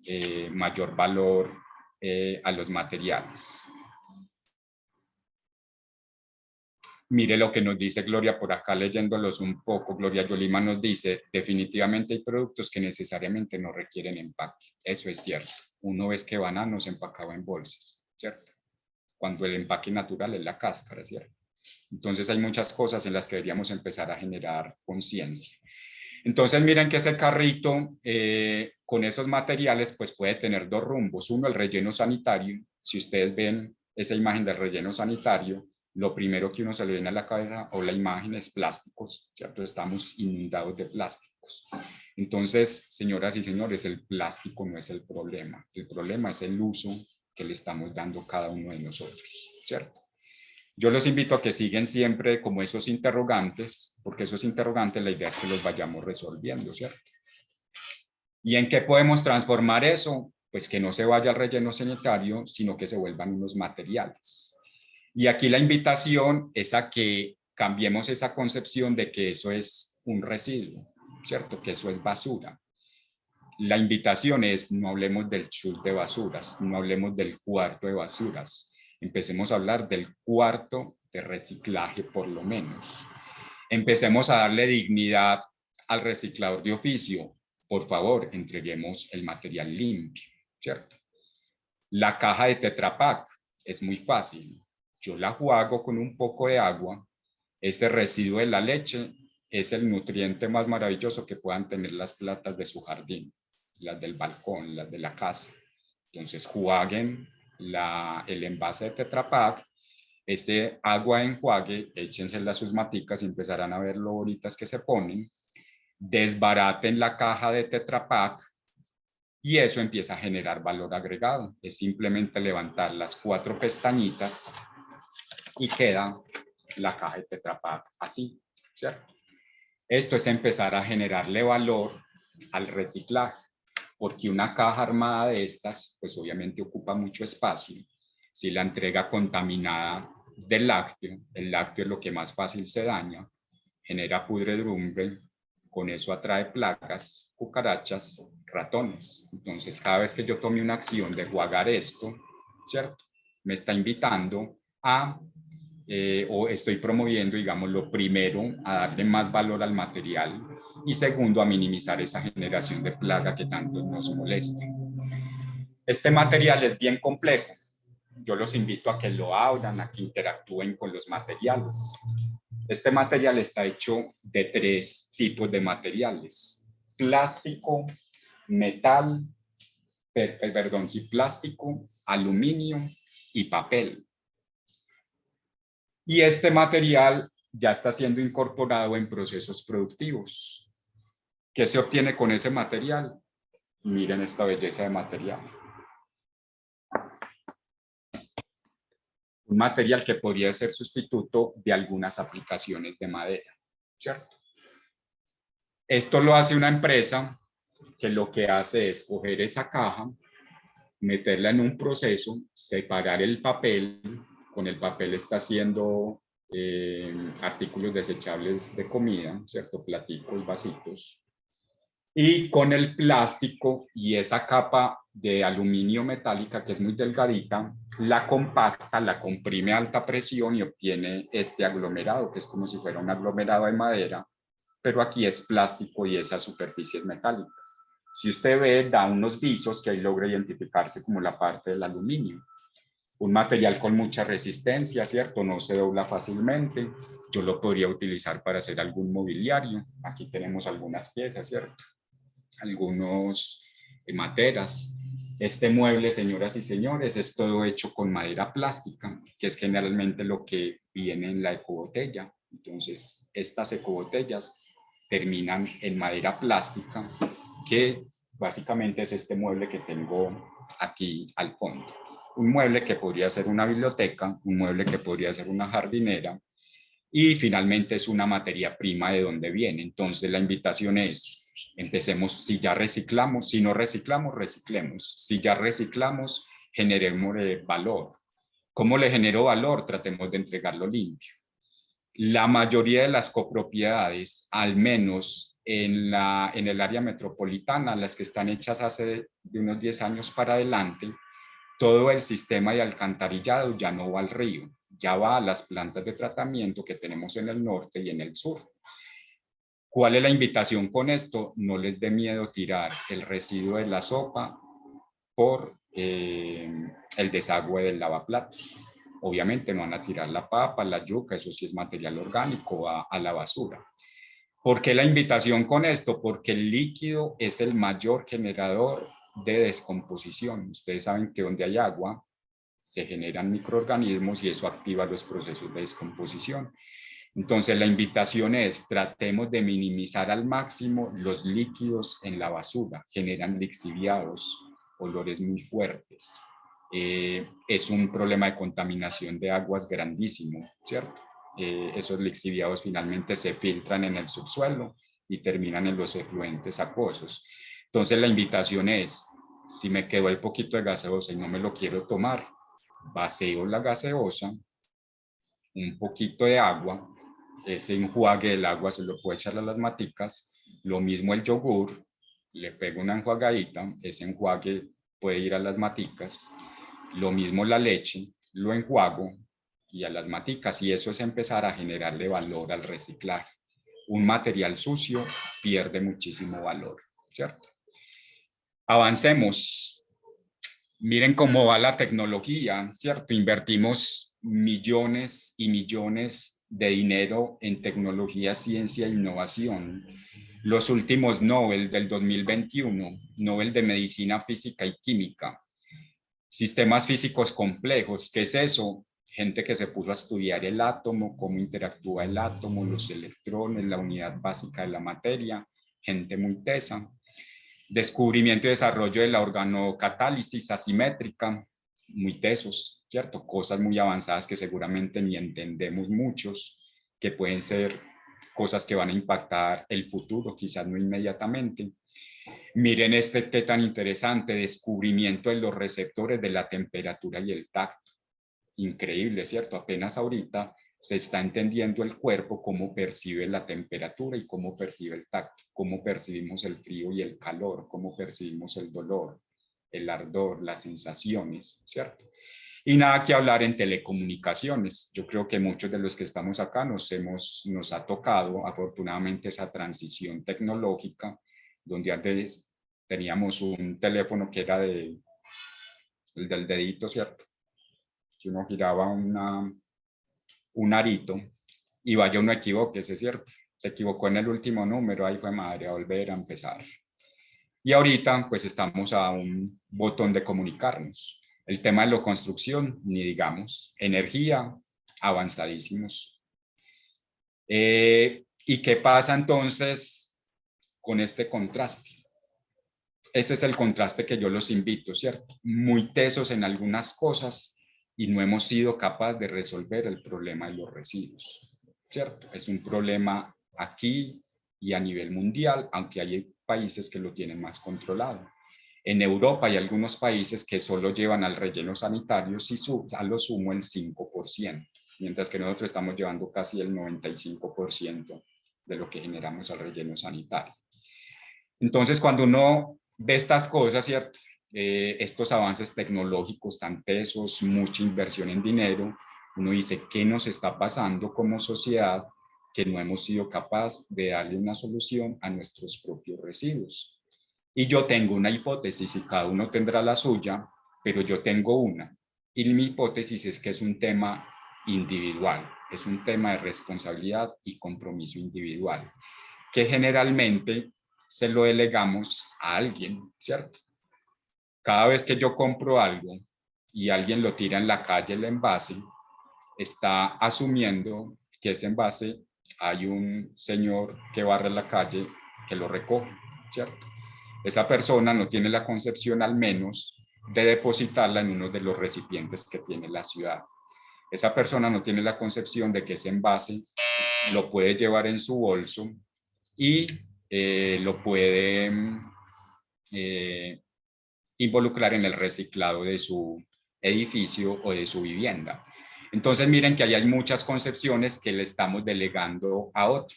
mayor valor a los materiales. Mire lo que nos dice Gloria por acá leyéndolos un poco. Gloria Yolima nos dice, definitivamente hay productos que necesariamente no requieren empaque. Eso es cierto. Uno ves que banano se empacaba en bolsas, ¿cierto? Cuando el empaque natural es la cáscara, ¿cierto? Entonces hay muchas cosas en las que deberíamos empezar a generar conciencia. Entonces miren que ese carrito con esos materiales pues puede tener dos rumbos. Uno, el relleno sanitario. Si ustedes ven esa imagen del relleno sanitario, lo primero que uno se le viene a la cabeza o la imagen es plásticos, ¿cierto? Estamos inundados de plásticos. Entonces, señoras y señores, el plástico no es el problema es el uso que le estamos dando cada uno de nosotros, ¿cierto? Yo los invito a que sigan siempre como esos interrogantes, porque esos interrogantes la idea es que los vayamos resolviendo, ¿cierto? ¿Y en qué podemos transformar eso? Pues que no se vaya al relleno sanitario, sino que se vuelvan unos materiales. Y aquí la invitación es a que cambiemos esa concepción de que eso es un residuo, ¿cierto? Que eso es basura. La invitación es no hablemos del chute de basuras, no hablemos del cuarto de basuras, empecemos a hablar del cuarto de reciclaje por lo menos. Empecemos a darle dignidad al reciclador de oficio. Por favor, entreguemos el material limpio, ¿cierto? La caja de Tetra Pak es muy fácil. Yo la juego con un poco de agua. Ese residuo de la leche es el nutriente más maravilloso que puedan tener las plantas de su jardín, las del balcón, las de la casa. Entonces, jueguen el envase de Tetra Pak, este agua de enjuague, échensela a sus maticas y empezarán a ver lo bonitas que se ponen. Desbaraten la caja de Tetra Pak y eso empieza a generar valor agregado. Es simplemente levantar las 4 pestañitas y queda la caja de Tetra Pak así, ¿cierto? Esto es empezar a generarle valor al reciclaje, porque una caja armada de estas, pues obviamente ocupa mucho espacio. Si la entrega contaminada del lácteo, el lácteo es lo que más fácil se daña, genera pudredumbre, con eso atrae plagas, cucarachas, ratones. Entonces, cada vez que yo tome una acción de jugar esto, ¿cierto? Me está invitando a o estoy promoviendo, digamos, lo primero, a darle más valor al material y segundo, a minimizar esa generación de plaga que tanto nos molesta. Este material es bien complejo. Yo los invito a que lo abran, a que interactúen con los materiales. Este material está hecho de 3 tipos de materiales: plástico, metal, plástico, aluminio y papel. Y este material ya está siendo incorporado en procesos productivos. ¿Qué se obtiene con ese material? Miren esta belleza de material. Un material que podría ser sustituto de algunas aplicaciones de madera, ¿cierto? Esto lo hace una empresa que lo que hace es coger esa caja, meterla en un proceso, separar el papel. Con el papel está haciendo artículos desechables de comida, ¿cierto? Platicos, vasitos. Y con el plástico y esa capa de aluminio metálica que es muy delgadita, la compacta, la comprime a alta presión y obtiene este aglomerado, que es como si fuera un aglomerado de madera, pero aquí es plástico y esas superficies metálicas. Si usted ve, da unos visos que ahí logra identificarse como la parte del aluminio. Un material con mucha resistencia, ¿cierto? No se dobla fácilmente. Yo lo podría utilizar para hacer algún mobiliario. Aquí tenemos algunas piezas, ¿cierto? Algunos materas. Este mueble, señoras y señores, es todo hecho con madera plástica, que es generalmente lo que viene en la ecobotella. Entonces, estas ecobotellas terminan en madera plástica, que básicamente es este mueble que tengo aquí al fondo. Un mueble que podría ser una biblioteca, un mueble que podría ser una jardinera, y finalmente es una materia prima de donde viene. Entonces la invitación es, empecemos, si ya reciclamos, si no reciclamos, reciclemos. Si ya reciclamos, generemos valor. ¿Cómo le genero valor? Tratemos de entregarlo limpio. La mayoría de las copropiedades, al menos en el área metropolitana, las que están hechas hace de unos 10 años para adelante, todo el sistema de alcantarillado ya no va al río, ya va a las plantas de tratamiento que tenemos en el norte y en el sur. ¿Cuál es la invitación con esto? No les dé miedo tirar el residuo de la sopa por el desagüe del lavaplatos. Obviamente no van a tirar la papa, la yuca, eso sí es material orgánico, a la basura. ¿Por qué la invitación con esto? Porque el líquido es el mayor generador de descomposición. Ustedes saben que donde hay agua se generan microorganismos y eso activa los procesos de descomposición. Entonces la invitación es, tratemos de minimizar al máximo los líquidos en la basura, generan lixiviados, olores muy fuertes. Es un problema de contaminación de aguas grandísimo, ¿cierto? Esos lixiviados finalmente se filtran en el subsuelo y terminan en los efluentes acuosos. Entonces la invitación es, si me quedó el poquito de gaseosa y no me lo quiero tomar, vacío la gaseosa, un poquito de agua, ese enjuague del agua se lo puedo echar a las maticas, lo mismo el yogur, le pego una enjuagadita, ese enjuague puede ir a las maticas, lo mismo la leche, lo enjuago y a las maticas, y eso es empezar a generarle valor al reciclaje. Un material sucio pierde muchísimo valor, ¿cierto? Avancemos. Miren cómo va la tecnología, ¿cierto? Invertimos millones y millones de dinero en tecnología, ciencia e innovación. Los últimos Nobel del 2021, Nobel de Medicina, Física y Química. Sistemas físicos complejos, ¿qué es eso? Gente que se puso a estudiar el átomo, cómo interactúa el átomo, los electrones, la unidad básica de la materia, gente muy tesa. Descubrimiento y desarrollo de la organocatálisis asimétrica, muy tesos, ¿cierto? Cosas muy avanzadas que seguramente ni entendemos muchos, que pueden ser cosas que van a impactar el futuro, quizás no inmediatamente. Miren este qué tan interesante, descubrimiento de los receptores de la temperatura y el tacto. Increíble, ¿cierto? Apenas ahorita se está entendiendo el cuerpo, cómo percibe la temperatura y cómo percibe el tacto, cómo percibimos el frío y el calor, cómo percibimos el dolor, el ardor, las sensaciones, ¿cierto? Y nada que hablar en telecomunicaciones. Yo creo que muchos de los que estamos acá nos ha tocado afortunadamente esa transición tecnológica, donde antes teníamos un teléfono que era el del dedito, ¿cierto? Que uno giraba un arito y vaya uno equivoque, ¿es cierto? Se equivocó en el último número, ahí fue madre, a volver a empezar. Y ahorita pues estamos a un botón de comunicarnos. El tema de la construcción, ni digamos, energía, avanzadísimos. ¿Y qué pasa entonces con este contraste? Ese es el contraste que yo los invito, ¿cierto? Muy tesos en algunas cosas y no hemos sido capaces de resolver el problema de los residuos, ¿cierto? Es un problema aquí y a nivel mundial, aunque hay países que lo tienen más controlado. En Europa hay algunos países que solo llevan al relleno sanitario, si a lo sumo, el 5%, mientras que nosotros estamos llevando casi el 95% de lo que generamos al relleno sanitario. Entonces, cuando uno ve estas cosas, ¿cierto? Estos avances tecnológicos tan tesos, mucha inversión en dinero, uno dice, ¿qué nos está pasando como sociedad que no hemos sido capaces de darle una solución a nuestros propios residuos? Y yo tengo una hipótesis y cada uno tendrá la suya, pero yo tengo una. Y mi hipótesis es que es un tema individual, es un tema de responsabilidad y compromiso individual, que generalmente se lo delegamos a alguien, ¿cierto? Cada vez que yo compro algo y alguien lo tira en la calle, el envase, está asumiendo que ese envase hay un señor que barre la calle que lo recoge, ¿cierto? Esa persona no tiene la concepción, al menos, de depositarla en uno de los recipientes que tiene la ciudad. Esa persona no tiene la concepción de que ese envase lo puede llevar en su bolso y lo puede involucrar en el reciclado de su edificio o de su vivienda. Entonces miren que ahí hay muchas concepciones que le estamos delegando a otro.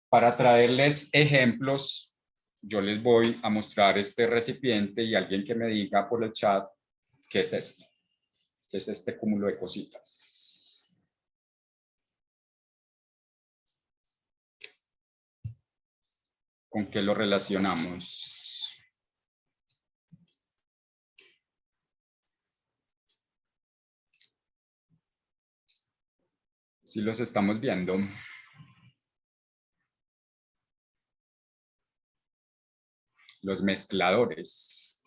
Para traerles ejemplos, yo les voy a mostrar este recipiente y alguien que me diga por el chat qué es esto, qué es este cúmulo de cositas. ¿Con qué lo relacionamos? Si los estamos viendo. Los mezcladores.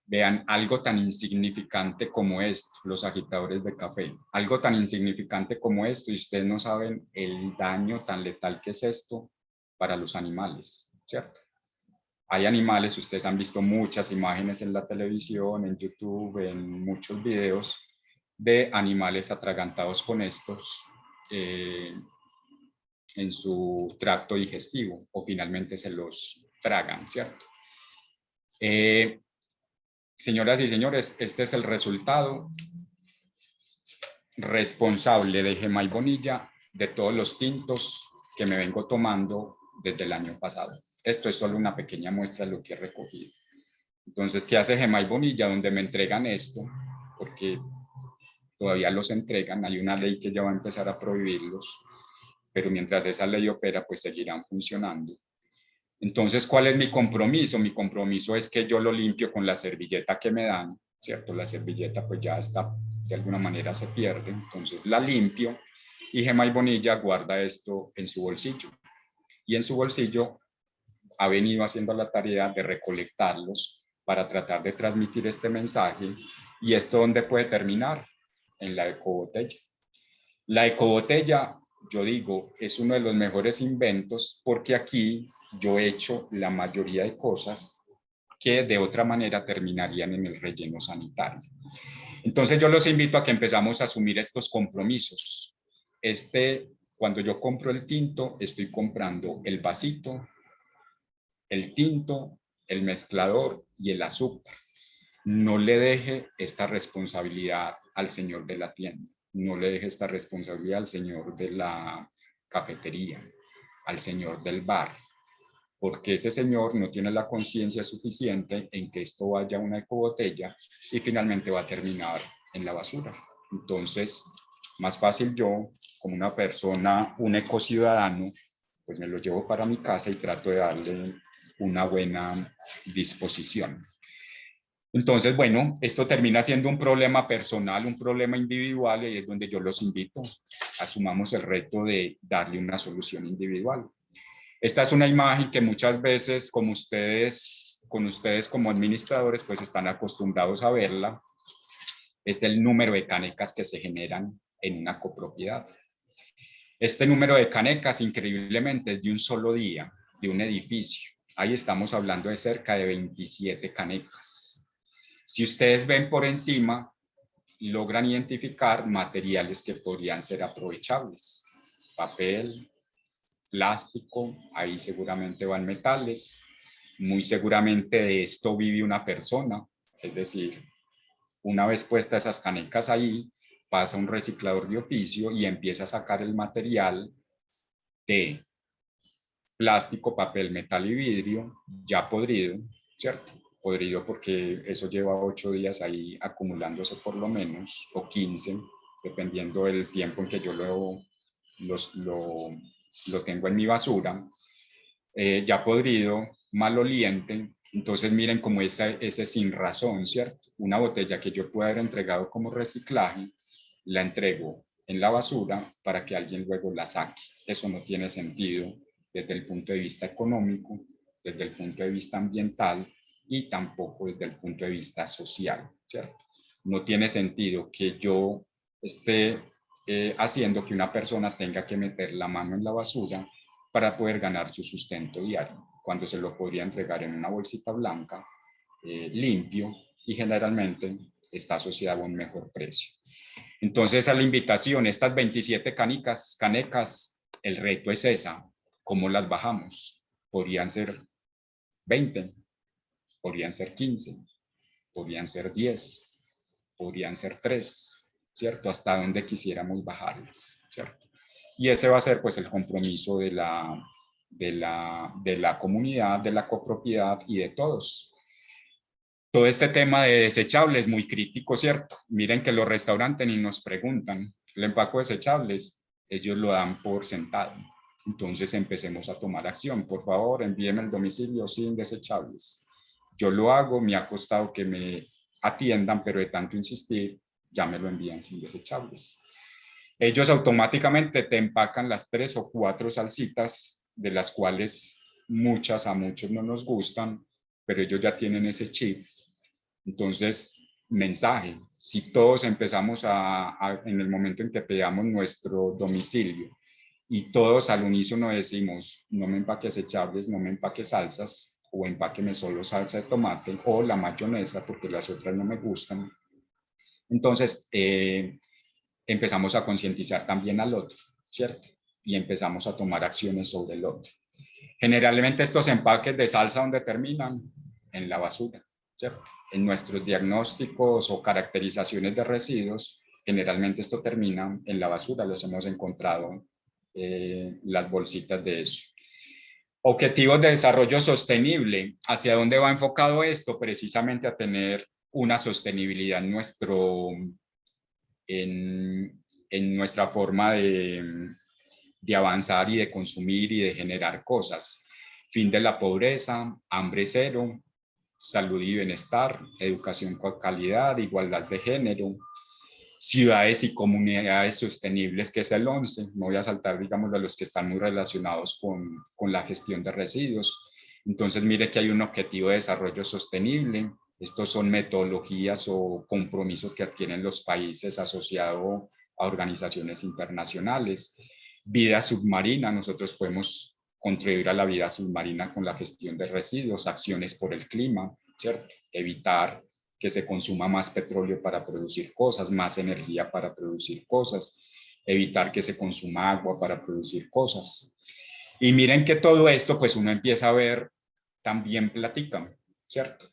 Vean, algo tan insignificante como esto, los agitadores de café, algo tan insignificante como esto, y ustedes no saben el daño tan letal que es esto para los animales, ¿cierto? Hay animales, ustedes han visto muchas imágenes en la televisión, en YouTube, en muchos videos de animales atragantados con estos en su tracto digestivo o finalmente se los tragan, ¿cierto? Señoras y señores, este es el resultado responsable de Gemay Bonilla de todos los tintos que me vengo tomando desde el año pasado. Esto es solo una pequeña muestra de lo que he recogido. Entonces, ¿qué hace Gemay Bonilla? Donde me entregan esto, porque todavía los entregan, hay una ley que ya va a empezar a prohibirlos, pero mientras esa ley opera, pues seguirán funcionando. Entonces, ¿cuál es mi compromiso? Mi compromiso es que yo lo limpio con la servilleta que me dan, ¿cierto? La servilleta pues ya está, de alguna manera se pierde, entonces la limpio y Gemay Bonilla guarda esto en su bolsillo. Y en su bolsillo ha venido haciendo la tarea de recolectarlos para tratar de transmitir este mensaje. ¿Y esto dónde puede terminar? En la ecobotella. La ecobotella, yo digo, es uno de los mejores inventos porque aquí yo he hecho la mayoría de cosas que de otra manera terminarían en el relleno sanitario. Entonces yo los invito a que empezamos a asumir estos compromisos. Cuando yo compro el tinto, estoy comprando el vasito, el tinto, el mezclador y el azúcar. No le deje esta responsabilidad al señor de la tienda, no le deje esta responsabilidad al señor de la cafetería, al señor del bar, porque ese señor no tiene la conciencia suficiente en que esto vaya a una ecobotella y finalmente va a terminar en la basura. Entonces, más fácil yo, como una persona, un ecociudadano, pues me lo llevo para mi casa y trato de darle una buena disposición. Entonces, bueno, esto termina siendo un problema personal, un problema individual, y es donde yo los invito, asumamos el reto de darle una solución individual. Esta es una imagen que muchas veces, como con ustedes como administradores, pues están acostumbrados a verla. Es el número de canecas que se generan en una copropiedad. Este número de canecas, increíblemente, es de un solo día, de un edificio. Ahí estamos hablando de cerca de 27 canecas. Si ustedes ven por encima, logran identificar materiales que podrían ser aprovechables. Papel, plástico, ahí seguramente van metales. Muy seguramente de esto vive una persona, es decir, una vez puestas esas canecas ahí, pasa un reciclador de oficio y empieza a sacar el material de plástico, papel, metal y vidrio ya podrido, ¿cierto? Podrido porque eso lleva 8 días ahí acumulándose por lo menos, o 15, dependiendo del tiempo en que yo lo tengo en mi basura, ya podrido, maloliente. Entonces miren como ese sin razón, ¿cierto? Una botella que yo pueda haber entregado como reciclaje, la entrego en la basura para que alguien luego la saque. Eso no tiene sentido desde el punto de vista económico, desde el punto de vista ambiental y tampoco desde el punto de vista social, ¿cierto? No tiene sentido que yo esté haciendo que una persona tenga que meter la mano en la basura para poder ganar su sustento diario, cuando se lo podría entregar en una bolsita blanca, limpio, y generalmente está asociado a un mejor precio. Entonces, a la invitación, estas 27 canecas, el reto es esa, ¿cómo las bajamos? Podrían ser 20, podrían ser 15, podrían ser 10, podrían ser 3, ¿cierto? Hasta donde quisiéramos bajarlas, ¿cierto? Y ese va a ser pues el compromiso de la comunidad, de la copropiedad y de todos. Todo este tema de desechables es muy crítico, ¿cierto? Miren que los restaurantes ni nos preguntan, el empaque desechables, ellos lo dan por sentado. Entonces empecemos a tomar acción. Por favor, envíenme el domicilio sin desechables. Yo lo hago, me ha costado que me atiendan, pero de tanto insistir, ya me lo envían sin desechables. Ellos automáticamente te empacan las 3 o 4 salsitas, de las cuales muchas a muchos no nos gustan, pero ellos ya tienen ese chip. Entonces, mensaje, si todos empezamos en el momento en que pegamos nuestro domicilio y todos al unísono decimos, no me empaques echables, no me empaques salsas, o empáqueme solo salsa de tomate o la mayonesa porque las otras no me gustan. Entonces, empezamos a concientizar también al otro, ¿cierto? Y empezamos a tomar acciones sobre el otro. Generalmente estos empaques de salsa, ¿dónde terminan? En la basura, ¿cierto? En nuestros diagnósticos o caracterizaciones de residuos, generalmente esto termina en la basura, los hemos encontrado las bolsitas de eso. Objetivos de desarrollo sostenible, ¿hacia dónde va enfocado esto? Precisamente a tener una sostenibilidad en nuestra forma de avanzar y de consumir y de generar cosas. Fin de la pobreza, hambre cero, salud y bienestar, educación con calidad, igualdad de género, ciudades y comunidades sostenibles, que es el 11. Me voy a saltar, digamos, de los que están muy relacionados con la gestión de residuos. Entonces, mire que hay un objetivo de desarrollo sostenible. Estos son metodologías o compromisos que adquieren los países asociados a organizaciones internacionales. Vida submarina, nosotros podemos contribuir a la vida submarina con la gestión de residuos, acciones por el clima, ¿cierto? Evitar que se consuma más petróleo para producir cosas, más energía para producir cosas, evitar que se consuma agua para producir cosas. Y miren que todo esto, pues uno empieza a ver, también platican, ¿cierto?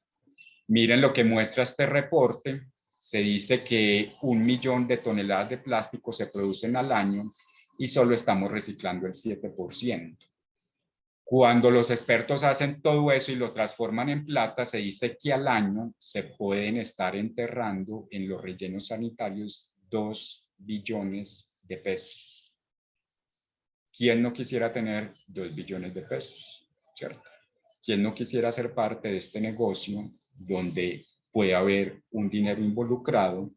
Miren lo que muestra este reporte. Se dice que 1 millón de toneladas de plástico se producen al año y solo estamos reciclando el 7%. Cuando los expertos hacen todo eso y lo transforman en plata, se dice que al año se pueden estar enterrando en los rellenos sanitarios 2 billones de pesos. ¿Quién no quisiera tener 2 billones de pesos? ¿Cierto? ¿Quién no quisiera ser parte de este negocio donde puede haber un dinero involucrado,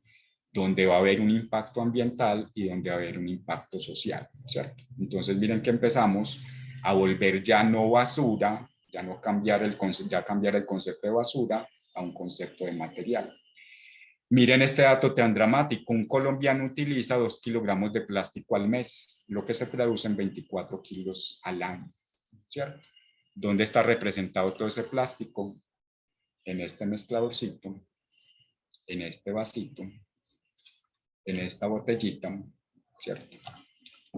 donde va a haber un impacto ambiental y donde va a haber un impacto social, ¿cierto? Entonces miren que empezamos a volver ya no basura, ya no cambiar el concepto de basura a un concepto de material. Miren este dato tan dramático, un colombiano utiliza 2 kilogramos de plástico al mes, lo que se traduce en 24 kilos al año, ¿cierto? ¿Dónde está representado todo ese plástico? En este mezcladorcito, en este vasito, en esta botellita, ¿cierto?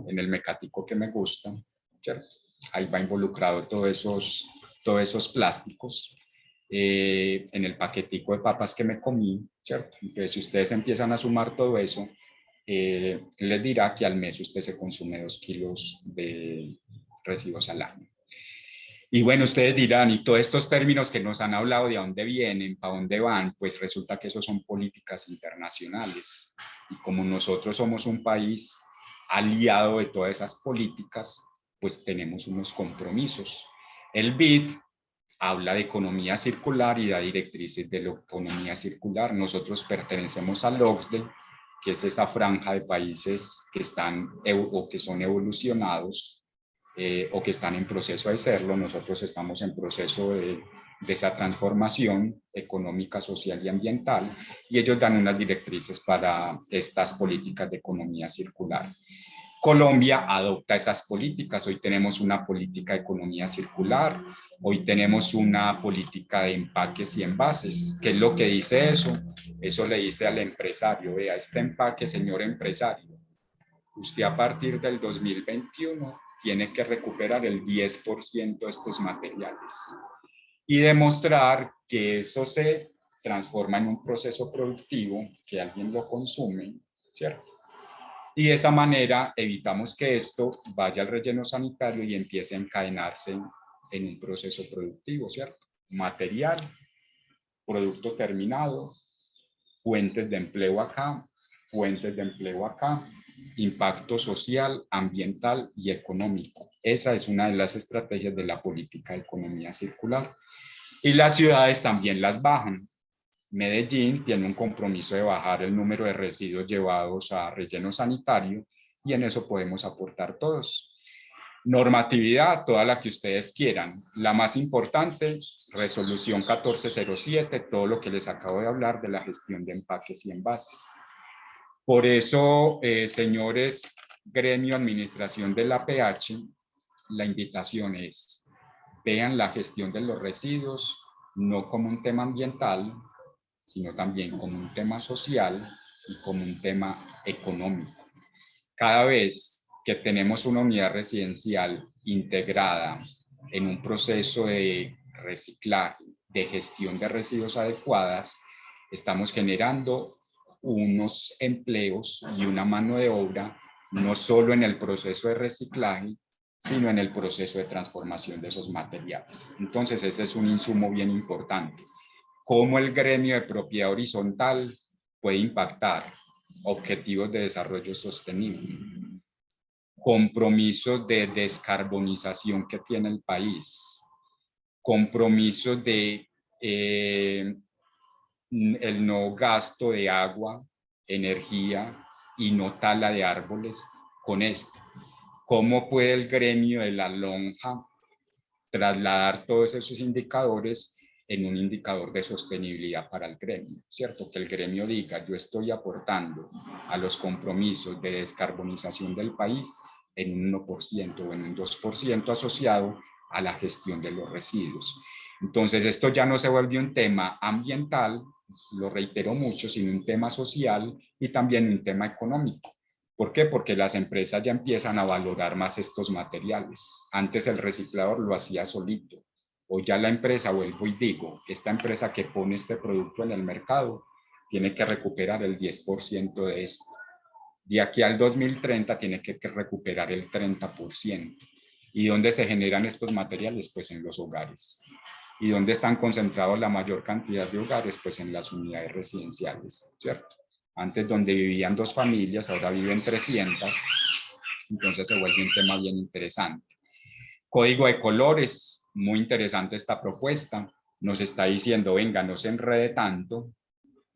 En el mecático que me gusta, ¿cierto? Ahí va involucrado todos esos plásticos. En el paquetico de papas que me comí, ¿cierto? Entonces, si ustedes empiezan a sumar todo eso, les dirá que al mes usted se consume 2 kilos de residuos al año. Y bueno, ustedes dirán, y todos estos términos que nos han hablado, ¿de dónde vienen? ¿Para dónde van? Pues resulta que eso son políticas internacionales. Y como nosotros somos un país aliado de todas esas políticas, pues tenemos unos compromisos. El BID habla de economía circular y da directrices de la economía circular. Nosotros pertenecemos al OCDE, que es esa franja de países que están o que son evolucionados, o que están en proceso de serlo. Nosotros estamos en proceso de esa transformación económica, social y ambiental, y ellos dan unas directrices para estas políticas de economía circular. Colombia adopta esas políticas. Hoy tenemos una política de economía circular, hoy tenemos una política de empaques y envases. ¿Qué es lo que dice eso? Eso le dice al empresario, vea, este empaque, señor empresario, usted a partir del 2021 tiene que recuperar el 10% de estos materiales y demostrar que eso se transforma en un proceso productivo, que alguien lo consume, ¿cierto? Y de esa manera evitamos que esto vaya al relleno sanitario y empiece a encadenarse en un proceso productivo, ¿cierto? Material, producto terminado, fuentes de empleo acá, fuentes de empleo acá, impacto social, ambiental y económico. Esa es una de las estrategias de la política de economía circular. Y las ciudades también las bajan. Medellín tiene un compromiso de bajar el número de residuos llevados a relleno sanitario y en eso podemos aportar todos. Normatividad, toda la que ustedes quieran. La más importante, resolución 1407, todo lo que les acabo de hablar de la gestión de empaques y envases. Por eso, señores, gremio administración de la PH, la invitación es, vean la gestión de los residuos no como un tema ambiental, sino también como un tema social y como un tema económico. Cada vez que tenemos una unidad residencial integrada en un proceso de reciclaje, de gestión de residuos adecuadas, estamos generando unos empleos y una mano de obra, no solo en el proceso de reciclaje, sino en el proceso de transformación de esos materiales. Entonces, ese es un insumo bien importante. Cómo el gremio de propiedad horizontal puede impactar objetivos de desarrollo sostenible, compromisos de descarbonización que tiene el país, compromisos de el no gasto de agua, energía y no tala de árboles con esto. ¿Cómo puede el gremio de la lonja trasladar todos esos indicadores en un indicador de sostenibilidad para el gremio, ¿cierto? Que el gremio diga, yo estoy aportando a los compromisos de descarbonización del país en un 1% o en un 2% asociado a la gestión de los residuos. Entonces, esto ya no se vuelve un tema ambiental, lo reitero mucho, sino un tema social y también un tema económico. ¿Por qué? Porque las empresas ya empiezan a valorar más estos materiales. Antes el reciclador lo hacía solito. Hoy ya la empresa, vuelvo y digo, esta empresa que pone este producto en el mercado tiene que recuperar el 10% de esto. De aquí al 2030 tiene que recuperar el 30%. ¿Y dónde se generan estos materiales? Pues en los hogares. ¿Y dónde están concentrados la mayor cantidad de hogares? Pues en las unidades residenciales, ¿cierto? Antes donde vivían 2 familias, ahora viven 300, entonces se vuelve un tema bien interesante. Código de colores, muy interesante esta propuesta, nos está diciendo, venga, no se enrede tanto,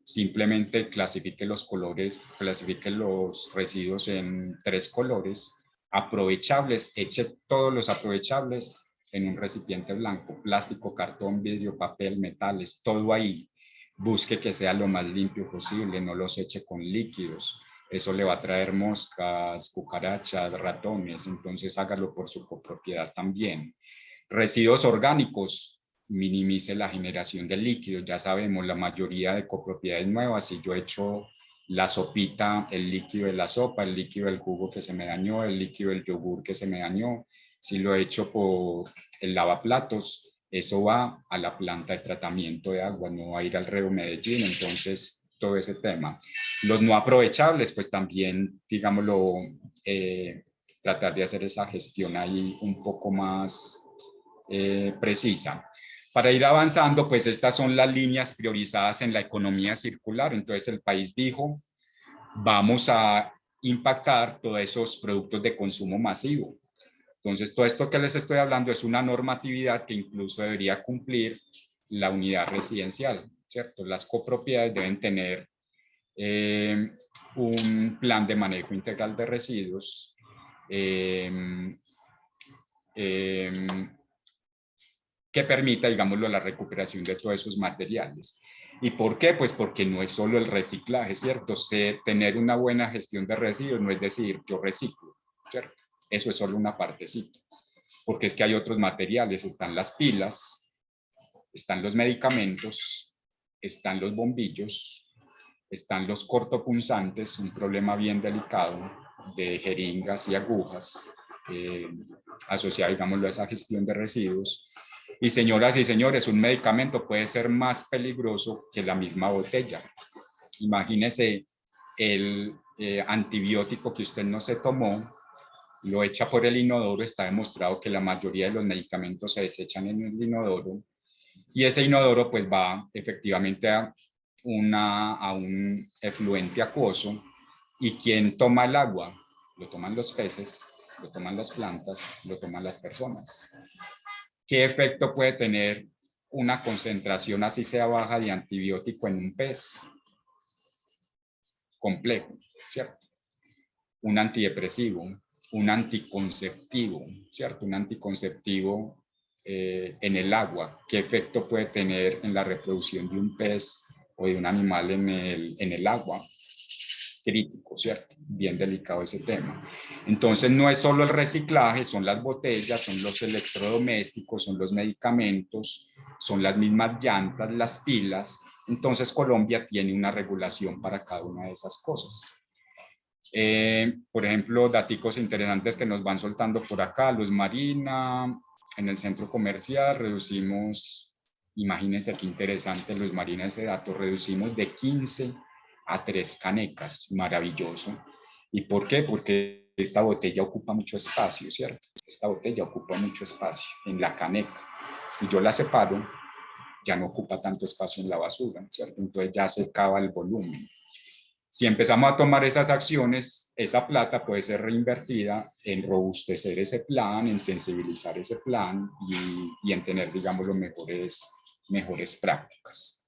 simplemente clasifique los colores, clasifique los residuos en 3 colores, aprovechables, eche todos los aprovechables en un recipiente blanco, plástico, cartón, vidrio, papel, metales, todo ahí. Busque que sea lo más limpio posible, no los eche con líquidos. Eso le va a traer moscas, cucarachas, ratones, entonces hágalo por su copropiedad también. Residuos orgánicos, minimice la generación de líquidos. Ya sabemos, la mayoría de copropiedades nuevas, si yo echo la sopita, el líquido de la sopa, el líquido del jugo que se me dañó, el líquido del yogur que se me dañó, si lo echo por el lavaplatos, eso va a la planta de tratamiento de agua, no va a ir al río Medellín, entonces todo ese tema. Los no aprovechables, pues también, digámoslo, tratar de hacer esa gestión ahí un poco más precisa. Para ir avanzando, pues estas son las líneas priorizadas en la economía circular. Entonces el país dijo, vamos a impactar todos esos productos de consumo masivo. Entonces todo esto que les estoy hablando es una normatividad que incluso debería cumplir la unidad residencial, ¿cierto? Las copropiedades deben tener un plan de manejo integral de residuos, que permita, digámoslo, la recuperación de todos esos materiales. ¿Y por qué? Pues porque no es solo el reciclaje, ¿cierto? Tener una buena gestión de residuos no es decir, yo reciclo, ¿cierto? Eso es solo una partecita, porque es que hay otros materiales, están las pilas, están los medicamentos, están los bombillos, están los cortopunzantes, un problema bien delicado de jeringas y agujas, asociado, digámoslo, a esa gestión de residuos. Y señoras y señores, un medicamento puede ser más peligroso que la misma botella. Imagínese el antibiótico que usted no se tomó, lo echa por el inodoro, está demostrado que la mayoría de los medicamentos se desechan en el inodoro, y ese inodoro pues va efectivamente a un efluente acuoso, y quien toma el agua, lo toman los peces, lo toman las plantas, lo toman las personas. ¿Qué efecto puede tener una concentración así sea baja de antibiótico en un pez? Complejo, ¿cierto? Un antidepresivo, un anticonceptivo, ¿cierto? Un anticonceptivo en el agua. ¿Qué efecto puede tener en la reproducción de un pez o de un animal en el agua? Crítico, ¿cierto? Bien delicado ese tema. Entonces no es solo el reciclaje, son las botellas, son los electrodomésticos, son los medicamentos, son las mismas llantas, las pilas. Entonces Colombia tiene una regulación para cada una de esas cosas. Por ejemplo, daticos interesantes que nos van soltando por acá, Luz Marina, en el centro comercial reducimos, imagínense qué interesante Luz Marina ese dato, reducimos de 15 a 3 canecas, maravilloso. ¿Y por qué? Porque esta botella ocupa mucho espacio, ¿cierto? Esta botella ocupa mucho espacio en la caneca. Si yo la separo, ya no ocupa tanto espacio en la basura, ¿cierto? Entonces ya se acaba el volumen. Si empezamos a tomar esas acciones, esa plata puede ser reinvertida en robustecer ese plan, en sensibilizar ese plan y en tener, digamos, los mejores prácticas.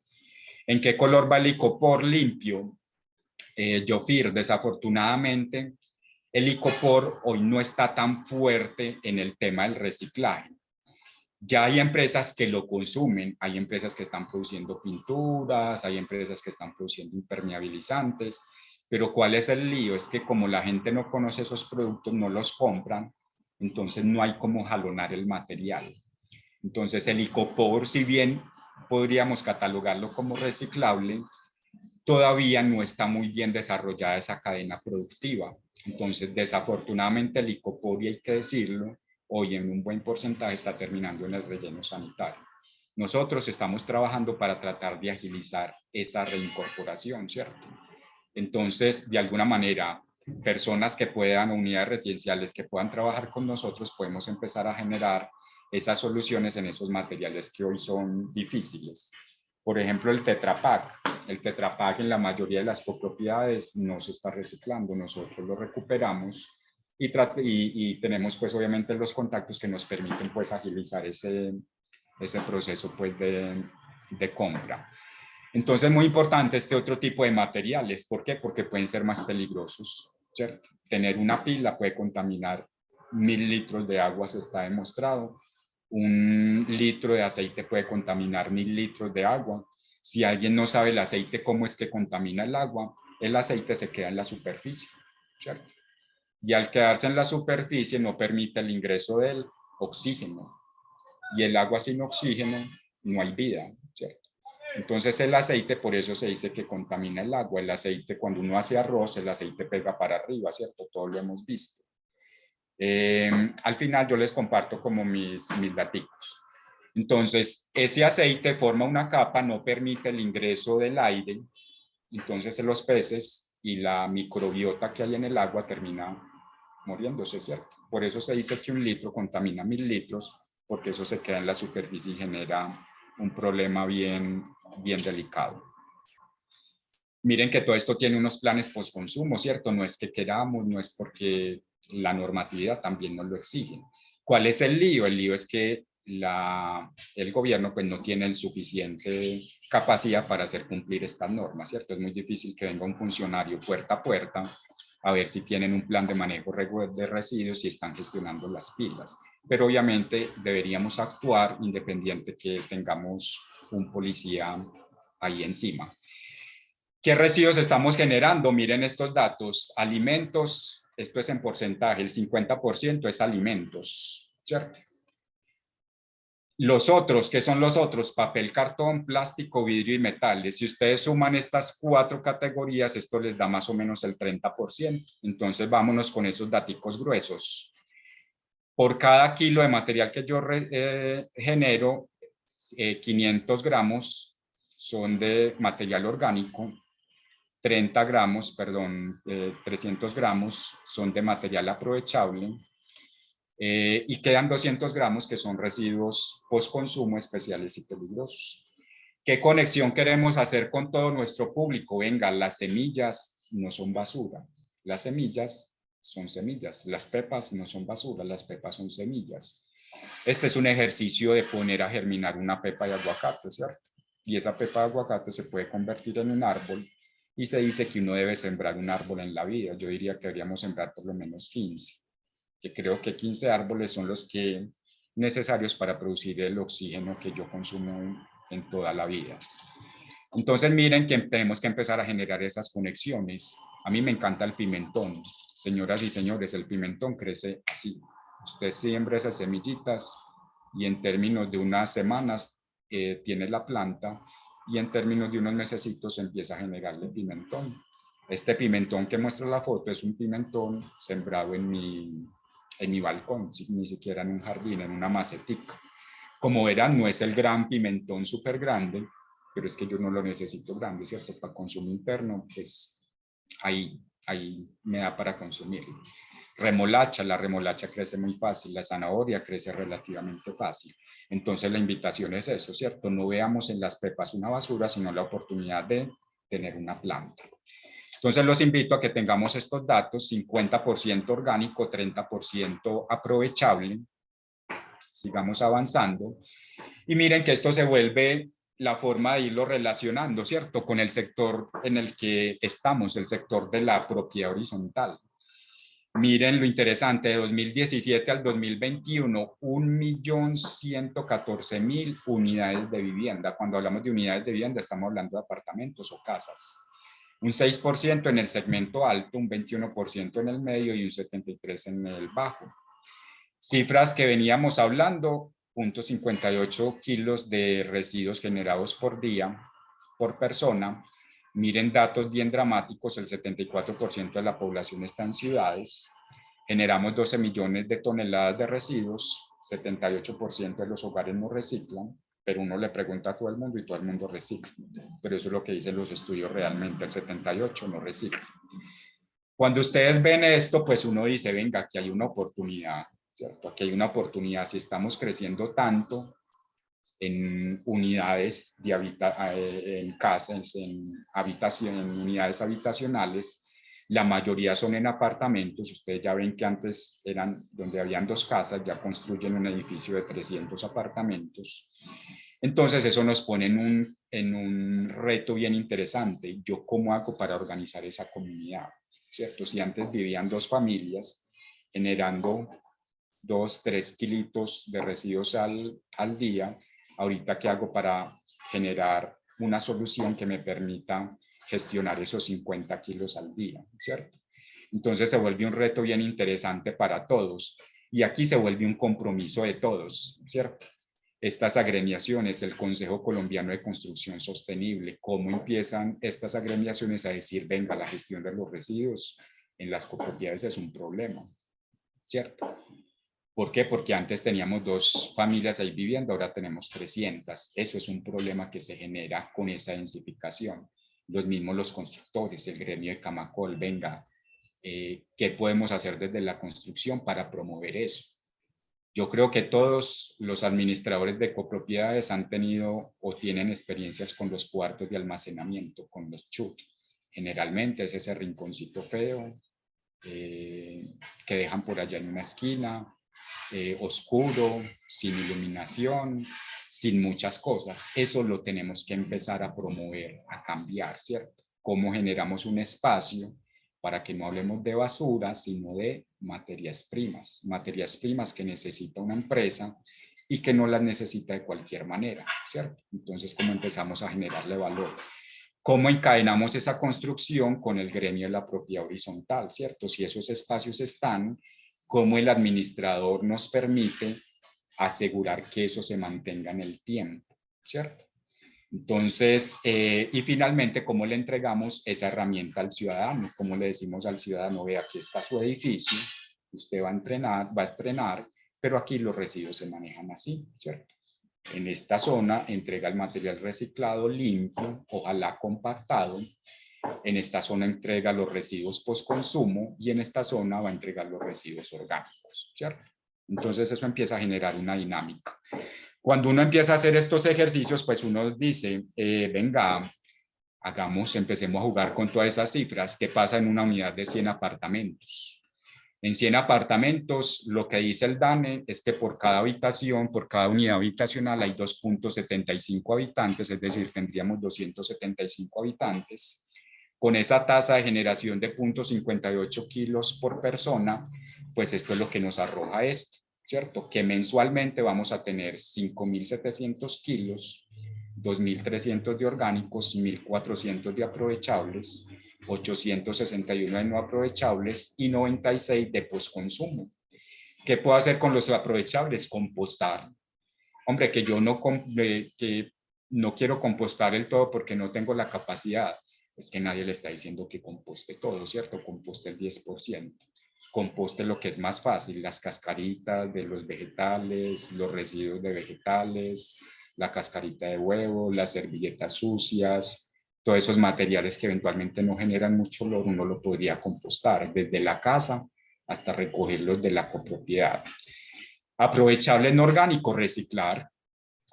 ¿En qué color va el icopor limpio? Yofir, desafortunadamente, el icopor hoy no está tan fuerte en el tema del reciclaje. Ya hay empresas que lo consumen, hay empresas que están produciendo pinturas, hay empresas que están produciendo impermeabilizantes, pero ¿cuál es el lío? Es que como la gente no conoce esos productos, no los compran, entonces no hay cómo jalonar el material. Entonces el icopor, si bien podríamos catalogarlo como reciclable, todavía no está muy bien desarrollada esa cadena productiva. Entonces, desafortunadamente, el icopor, y hay que decirlo, hoy en un buen porcentaje está terminando en el relleno sanitario. Nosotros estamos trabajando para tratar de agilizar esa reincorporación, ¿cierto? Entonces, de alguna manera, personas que puedan, unidades residenciales que puedan trabajar con nosotros, podemos empezar a generar esas soluciones en esos materiales que hoy son difíciles. Por ejemplo, el Tetra Pak. El Tetra Pak en la mayoría de las copropiedades no se está reciclando, nosotros lo recuperamos y tenemos pues obviamente los contactos que nos permiten pues agilizar ese proceso pues de compra. Entonces, muy importante este otro tipo de materiales. ¿Por qué? Porque pueden ser más peligrosos, ¿cierto? Tener una pila puede contaminar 1000 litros de agua, se está demostrado. Un litro de aceite puede contaminar 1000 litros de agua. Si alguien no sabe el aceite cómo es que contamina el agua, el aceite se queda en la superficie, ¿cierto? Y al quedarse en la superficie no permite el ingreso del oxígeno. Y el agua sin oxígeno no hay vida, ¿cierto? Entonces el aceite, por eso se dice que contamina el agua. El aceite, cuando uno hace arroz, el aceite pega para arriba, ¿cierto? Todo lo hemos visto. Al final yo les comparto como mis daticos. Entonces, ese aceite forma una capa, no permite el ingreso del aire. Entonces los peces y la microbiota que hay en el agua termina muriéndose, ¿cierto? Por eso se dice que un litro contamina 1000 litros, porque eso se queda en la superficie y genera un problema bien delicado. Miren que todo esto tiene unos planes post-consumo, ¿cierto? No es que queramos, no es porque la normatividad también nos lo exige. ¿Cuál es el lío? El lío es que el gobierno pues no tiene el suficiente capacidad para hacer cumplir estas normas, ¿cierto? Es muy difícil que venga un funcionario puerta a puerta a ver si tienen un plan de manejo de residuos y están gestionando las pilas. Pero obviamente deberíamos actuar independiente que tengamos un policía ahí encima. ¿Qué residuos estamos generando? Miren estos datos. Alimentos, esto es en porcentaje, el 50% es alimentos, ¿cierto? Los otros, ¿qué son los otros? Papel, cartón, plástico, vidrio y metales. Si ustedes suman estas 4 categorías, esto les da más o menos el 30%. Entonces, vámonos con esos daticos gruesos. Por cada kilo de material que yo genero, 500 gramos son de material orgánico, 30 gramos, perdón, 300 gramos son de material aprovechable, y quedan 200 gramos que son residuos post-consumo especiales y peligrosos. ¿Qué conexión queremos hacer con todo nuestro público? Venga, las semillas no son basura, las semillas son semillas, las pepas no son basura, las pepas son semillas. Este es un ejercicio de poner a germinar una pepa de aguacate, ¿cierto? Y esa pepa de aguacate se puede convertir en un árbol y se dice que uno debe sembrar un árbol en la vida. Yo diría que deberíamos sembrar por lo menos 15. Que creo que 15 árboles son los que necesarios para producir el oxígeno que yo consumo en toda la vida. Entonces miren que tenemos que empezar a generar esas conexiones. A mí me encanta el pimentón. Señoras y señores, el pimentón crece así. Usted siembra esas semillitas y en términos de unas semanas tiene la planta y en términos de unos mesecitos empieza a generarle pimentón. Este pimentón que muestra la foto es un pimentón sembrado en mi balcón, ni siquiera en un jardín, en una macetica. Como verán, no es el gran pimentón súper grande, pero es que yo no lo necesito grande, ¿cierto? Para consumo interno, pues ahí me da para consumirlo. Remolacha, la remolacha crece muy fácil, la zanahoria crece relativamente fácil. Entonces la invitación es eso, ¿cierto? No veamos en las pepas una basura, sino la oportunidad de tener una planta. Entonces los invito a que tengamos estos datos, 50% orgánico, 30% aprovechable. Sigamos avanzando. Y miren que esto se vuelve la forma de irlo relacionando, ¿cierto? Con el sector en el que estamos, el sector de la propiedad horizontal. Miren lo interesante, de 2017 al 2021, 1.114.000 unidades de vivienda. Cuando hablamos de unidades de vivienda, estamos hablando de apartamentos o casas. Un 6% en el segmento alto, un 21% en el medio y un 73% en el bajo. Cifras que veníamos hablando, 0.58 kilos de residuos generados por día, por persona. Miren datos bien dramáticos, el 74% de la población está en ciudades. Generamos 12 millones de toneladas de residuos, 78% de los hogares no reciclan, pero uno le pregunta a todo el mundo y todo el mundo recicla. Pero eso es lo que dicen los estudios realmente, el 78% no recicla. Cuando ustedes ven esto, pues uno dice, venga, aquí hay una oportunidad, ¿cierto? Aquí hay una oportunidad, si estamos creciendo tanto en unidades en casas, en unidades habitacionales, la mayoría son en apartamentos. Ustedes ya ven que antes eran donde habían 2 casas, ya construyen un edificio de 300 apartamentos. Entonces eso nos pone en un reto bien interesante. ¿Yo cómo hago para organizar esa comunidad? ¿Cierto? Si antes vivían 2 familias generando 2, 3 kilitos de residuos al día, ahorita qué hago para generar una solución que me permita gestionar esos 50 kilos al día, ¿cierto? Entonces se vuelve un reto bien interesante para todos y aquí se vuelve un compromiso de todos, ¿cierto? Estas agremiaciones, el Consejo Colombiano de Construcción Sostenible, cómo empiezan estas agremiaciones a decir, venga, la gestión de los residuos en las copropiedades es un problema, ¿cierto? ¿Por qué? Porque antes teníamos 2 familias ahí viviendo, ahora tenemos 300. Eso es un problema que se genera con esa densificación. Los constructores, el gremio de Camacol, venga, ¿qué podemos hacer desde la construcción para promover eso? Yo creo que todos los administradores de copropiedades han tenido o tienen experiencias con los cuartos de almacenamiento, con los chut. Generalmente es ese rinconcito feo que dejan por allá en una esquina, oscuro, sin iluminación, sin muchas cosas. Eso lo tenemos que empezar a promover, a cambiar, ¿cierto? Cómo generamos un espacio para que no hablemos de basura, sino de materias primas que necesita una empresa y que no las necesita de cualquier manera, ¿cierto? Entonces, ¿cómo empezamos a generarle valor? ¿Cómo encadenamos esa construcción con el gremio de la propiedad horizontal, ¿cierto? Si esos espacios están, ¿cómo el administrador nos permite asegurar que eso se mantenga en el tiempo, ¿cierto? Entonces, y finalmente, ¿cómo le entregamos esa herramienta al ciudadano? ¿Cómo le decimos al ciudadano, ve, aquí está su edificio, usted va a estrenar, pero aquí los residuos se manejan así, ¿cierto? En esta zona entrega el material reciclado limpio, ojalá compactado. En esta zona entrega los residuos post-consumo y en esta zona va a entregar los residuos orgánicos, ¿cierto? Entonces eso empieza a generar una dinámica. Cuando uno empieza a hacer estos ejercicios, pues uno dice, venga, empecemos a jugar con todas esas cifras. ¿Qué pasa en una unidad de 100 apartamentos? En 100 apartamentos, lo que dice el DANE es que por cada habitación, por cada unidad habitacional hay 2.75 habitantes, es decir, tendríamos 275 habitantes. Con esa tasa de generación de 0.58 kilos por persona, pues esto es lo que nos arroja esto, ¿cierto? Que mensualmente vamos a tener 5.700 kilos, 2.300 de orgánicos, 1.400 de aprovechables, 861 de no aprovechables y 96 de postconsumo. ¿Qué puedo hacer con los aprovechables? Compostar. Hombre, que yo que no quiero compostar el todo porque no tengo la capacidad. Es que nadie le está diciendo que composte todo, ¿cierto? Composte el 10%. Composte lo que es más fácil, las cascaritas de los vegetales, los residuos de vegetales, la cascarita de huevo, las servilletas sucias, todos esos materiales que eventualmente no generan mucho olor, uno lo podría compostar desde la casa hasta recogerlos de la copropiedad. Aprovechable no orgánico, reciclar,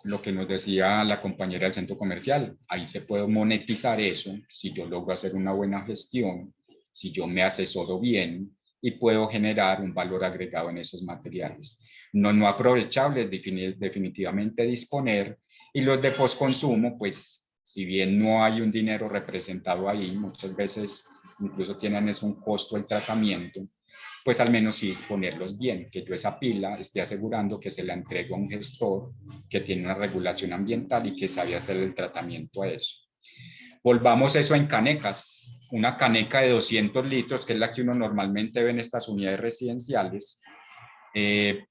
lo que nos decía la compañera del centro comercial, ahí se puede monetizar eso si yo logro hacer una buena gestión, si yo me asesoro bien y puedo generar un valor agregado en esos materiales. No aprovechables, definitivamente disponer, y los de postconsumo, pues si bien no hay un dinero representado ahí, muchas veces incluso tienen es un costo el tratamiento, pues al menos sí disponerlos bien, que yo esa pila esté asegurando que se la entrego a un gestor que tiene una regulación ambiental y que sabe hacer el tratamiento a eso. Volvamos eso en canecas. Una caneca de 200 litros, que es la que uno normalmente ve en estas unidades residenciales.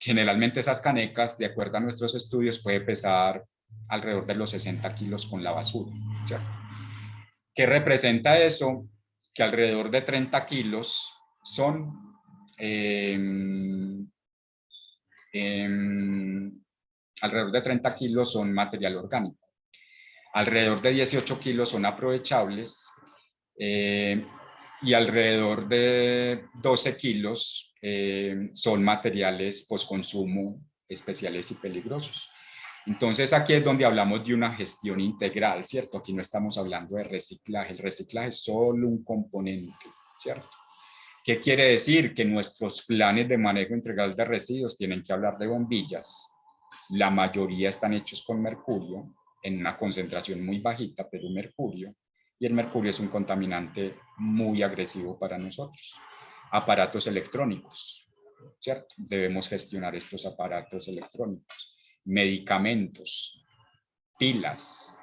Generalmente esas canecas, de acuerdo a nuestros estudios, puede pesar alrededor de los 60 kilos con la basura, ¿cierto? ¿Qué representa eso? Que alrededor de 30 kilos son alrededor de 30 kilos son material orgánico, alrededor de 18 kilos son aprovechables y alrededor de 12 kilos son materiales postconsumo especiales y peligrosos. Entonces aquí es donde hablamos de una gestión integral, ¿cierto? Aquí no estamos hablando de reciclaje, el reciclaje es solo un componente, ¿cierto? ¿Qué quiere decir? Que nuestros planes de manejo integral de residuos tienen que hablar de bombillas. La mayoría están hechos con mercurio, en una concentración muy bajita, pero mercurio. Y el mercurio es un contaminante muy agresivo para nosotros. Aparatos electrónicos, ¿cierto? Debemos gestionar estos aparatos electrónicos. Medicamentos, pilas,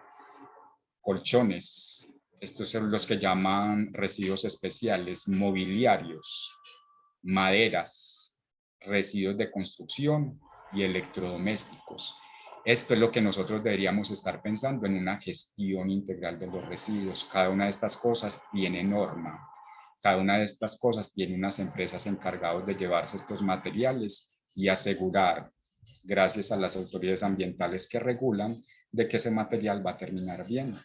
colchones. Estos son los que llaman residuos especiales, mobiliarios, maderas, residuos de construcción y electrodomésticos. Esto es lo que nosotros deberíamos estar pensando en una gestión integral de los residuos. Cada una de estas cosas tiene norma. Cada una de estas cosas tiene unas empresas encargadas de llevarse estos materiales y asegurar, gracias a las autoridades ambientales que regulan, de que ese material va a terminar bien,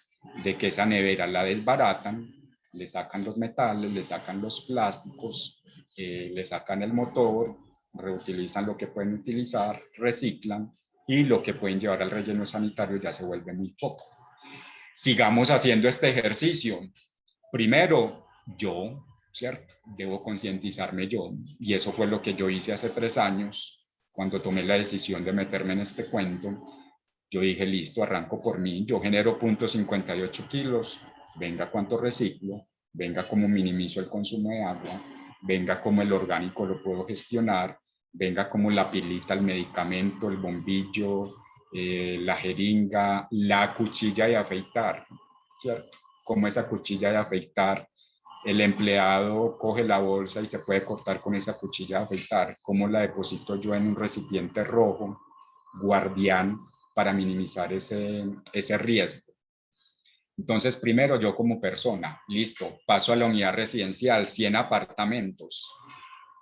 de que esa nevera la desbaratan, le sacan los metales, le sacan los plásticos, le sacan el motor, reutilizan lo que pueden utilizar, reciclan y lo que pueden llevar al relleno sanitario ya se vuelve muy poco. Sigamos haciendo este ejercicio. Primero, yo, ¿cierto? Debo concientizarme yo y eso fue lo que yo hice hace 3 años cuando tomé la decisión de meterme en este cuento. Yo dije, listo, arranco por mí, yo genero 0.58 kilos, venga cuánto reciclo, venga cómo minimizo el consumo de agua, venga cómo el orgánico lo puedo gestionar, venga como la pilita, el medicamento, el bombillo, la jeringa, la cuchilla de afeitar, ¿cierto? Como esa cuchilla de afeitar, el empleado coge la bolsa y se puede cortar con esa cuchilla de afeitar, cómo la deposito yo en un recipiente rojo, guardián, para minimizar ese riesgo. Entonces, primero yo como persona, listo, paso a la unidad residencial, 100 apartamentos,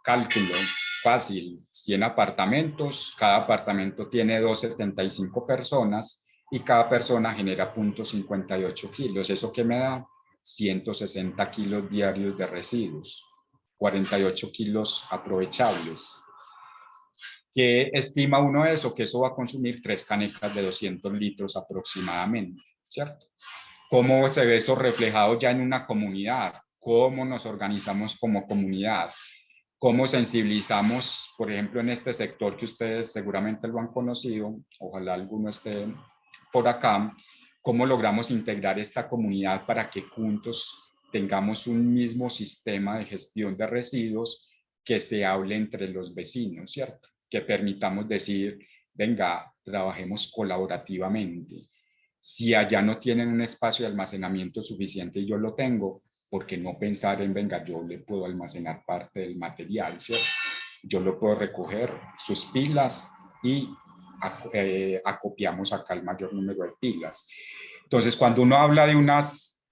cálculo fácil, 100 apartamentos, cada apartamento tiene 275 personas y cada persona genera 0,58 kilos. ¿Eso qué me da? 160 kilos diarios de residuos, 48 kilos aprovechables. ¿Qué estima uno eso? Que eso va a consumir 3 canecas de 200 litros aproximadamente, ¿cierto? ¿Cómo se ve eso reflejado ya en una comunidad? ¿Cómo nos organizamos como comunidad? ¿Cómo sensibilizamos, por ejemplo, en este sector que ustedes seguramente lo han conocido, ojalá alguno esté por acá, cómo logramos integrar esta comunidad para que juntos tengamos un mismo sistema de gestión de residuos que se hable entre los vecinos, ¿cierto? Que permitamos decir, venga, trabajemos colaborativamente. Si allá no tienen un espacio de almacenamiento suficiente y yo lo tengo, ¿por qué no pensar en, venga, yo le puedo almacenar parte del material, ¿cierto? Yo lo puedo recoger, sus pilas, y acopiamos acá el mayor número de pilas. Entonces, cuando uno habla de unos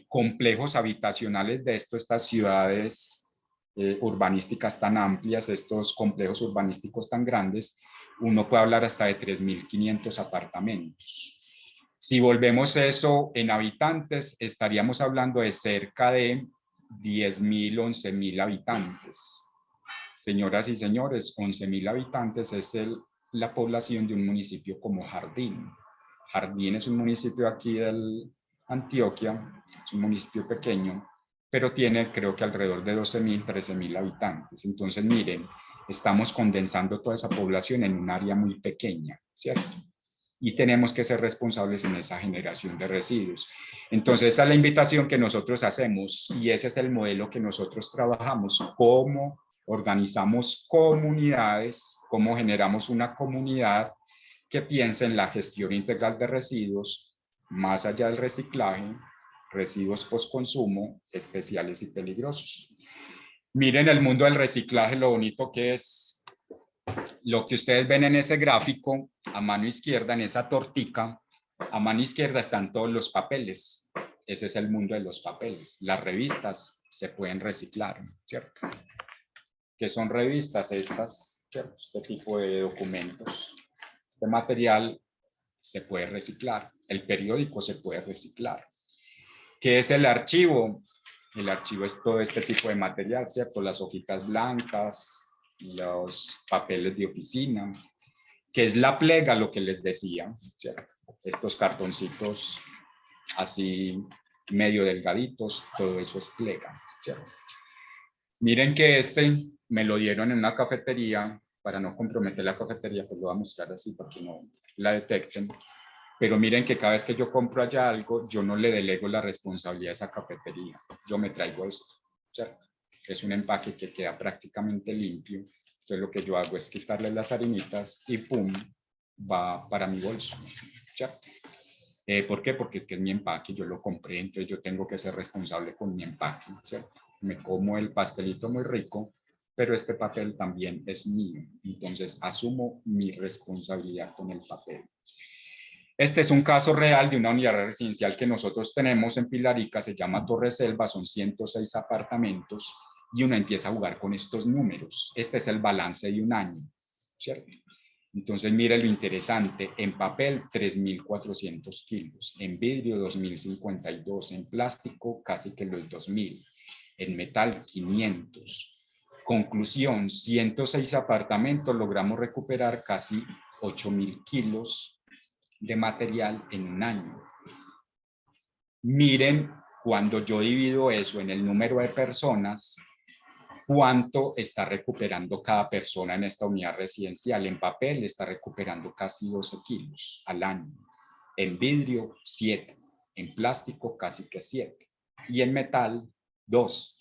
complejos habitacionales de estas ciudades urbanísticas tan amplias, estos complejos urbanísticos tan grandes, uno puede hablar hasta de 3.500 apartamentos. Si volvemos eso en habitantes, estaríamos hablando de cerca de 10.000, 11.000 habitantes. Señoras y señores, 11.000 habitantes es la población de un municipio como Jardín. Jardín es un municipio aquí de Antioquia, es un municipio pequeño, pero tiene creo que alrededor de 12.000, 13.000 habitantes. Entonces, miren, estamos condensando toda esa población en un área muy pequeña, ¿cierto? Y tenemos que ser responsables en esa generación de residuos. Entonces, esa es la invitación que nosotros hacemos y ese es el modelo que nosotros trabajamos, cómo organizamos comunidades, cómo generamos una comunidad que piense en la gestión integral de residuos, más allá del reciclaje, residuos postconsumo, especiales y peligrosos. Miren el mundo del reciclaje, lo bonito que es. Lo que ustedes ven en ese gráfico, a mano izquierda, en esa tortica, a mano izquierda están todos los papeles. Ese es el mundo de los papeles. Las revistas se pueden reciclar, ¿cierto? ¿Qué son revistas estas? ¿Cierto? Este tipo de documentos. Este material se puede reciclar. El periódico se puede reciclar. ¿Qué es el archivo? El archivo es todo este tipo de material, ¿cierto? Las hojitas blancas, los papeles de oficina, que es la plega, lo que les decía, ¿cierto? Estos cartoncitos así medio delgaditos, todo eso es plega, ¿cierto? Miren que este me lo dieron en una cafetería, para no comprometer la cafetería, pues lo voy a mostrar así para que no la detecten. Pero miren que cada vez que yo compro allá algo, yo no le delego la responsabilidad a esa cafetería. Yo me traigo esto, ¿cierto? Es un empaque que queda prácticamente limpio. Entonces lo que yo hago es quitarle las harinitas y pum, va para mi bolso, ¿cierto? ¿Por qué? Porque es que es mi empaque, yo lo compré, entonces yo tengo que ser responsable con mi empaque, ¿cierto? Me como el pastelito muy rico, pero este papel también es mío, entonces asumo mi responsabilidad con el papel. Este es un caso real de una unidad residencial que nosotros tenemos en Pilarica, se llama Torre Selva, son 106 apartamentos y uno empieza a jugar con estos números. Este es el balance de un año, ¿cierto? Entonces, mire lo interesante, en papel 3.400 kilos, en vidrio 2.052, en plástico casi que los 2.000, en metal 500. Conclusión, 106 apartamentos logramos recuperar casi 8.000 kilos de material en un año. Miren, cuando yo divido eso en el número de personas, cuánto está recuperando cada persona en esta unidad residencial. En papel está recuperando casi 12 kilos al año, en vidrio 7, en plástico casi que 7. y en metal 2.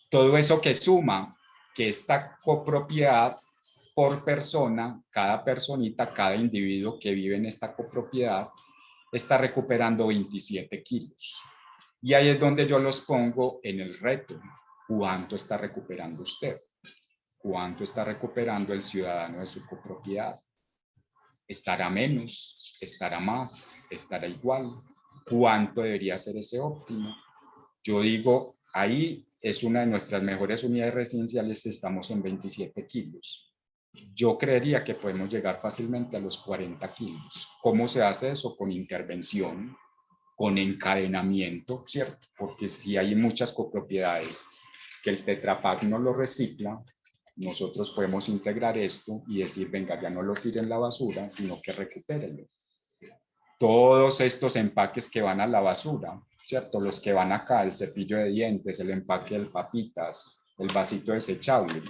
Todo eso que suma que esta copropiedad por persona, cada personita, cada individuo que vive en esta copropiedad, está recuperando 27 kilos. Y ahí es donde yo los pongo en el reto. ¿Cuánto está recuperando usted? ¿Cuánto está recuperando el ciudadano de su copropiedad? ¿Estará menos? ¿Estará más? ¿Estará igual? ¿Cuánto debería ser ese óptimo? Yo digo, ahí es una de nuestras mejores unidades residenciales, estamos en 27 kilos. Yo creería que podemos llegar fácilmente a los 40 kilos. ¿Cómo se hace eso? Con intervención, con encadenamiento, ¿cierto? Porque si hay muchas copropiedades que el Tetra Pak no lo recicla, nosotros podemos integrar esto y decir, venga, ya no lo tiren en la basura, sino que recupérenlo. Todos estos empaques que van a la basura, ¿cierto? Los que van acá, el cepillo de dientes, el empaque de papitas, el vasito desechable,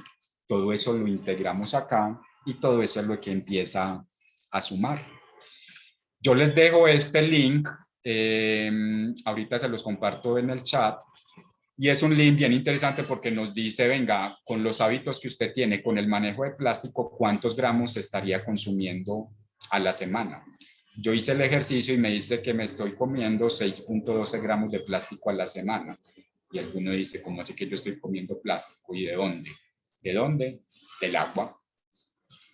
todo eso lo integramos acá y todo eso es lo que empieza a sumar. Yo les dejo este link, ahorita se los comparto en el chat, y es un link bien interesante porque nos dice, venga, con los hábitos que usted tiene, con el manejo de plástico, ¿cuántos gramos estaría consumiendo a la semana? Yo hice el ejercicio y me dice que me estoy comiendo 6.12 gramos de plástico a la semana. Y alguno dice, ¿cómo así que yo estoy comiendo plástico? ¿Y de dónde? ¿De dónde? Del agua.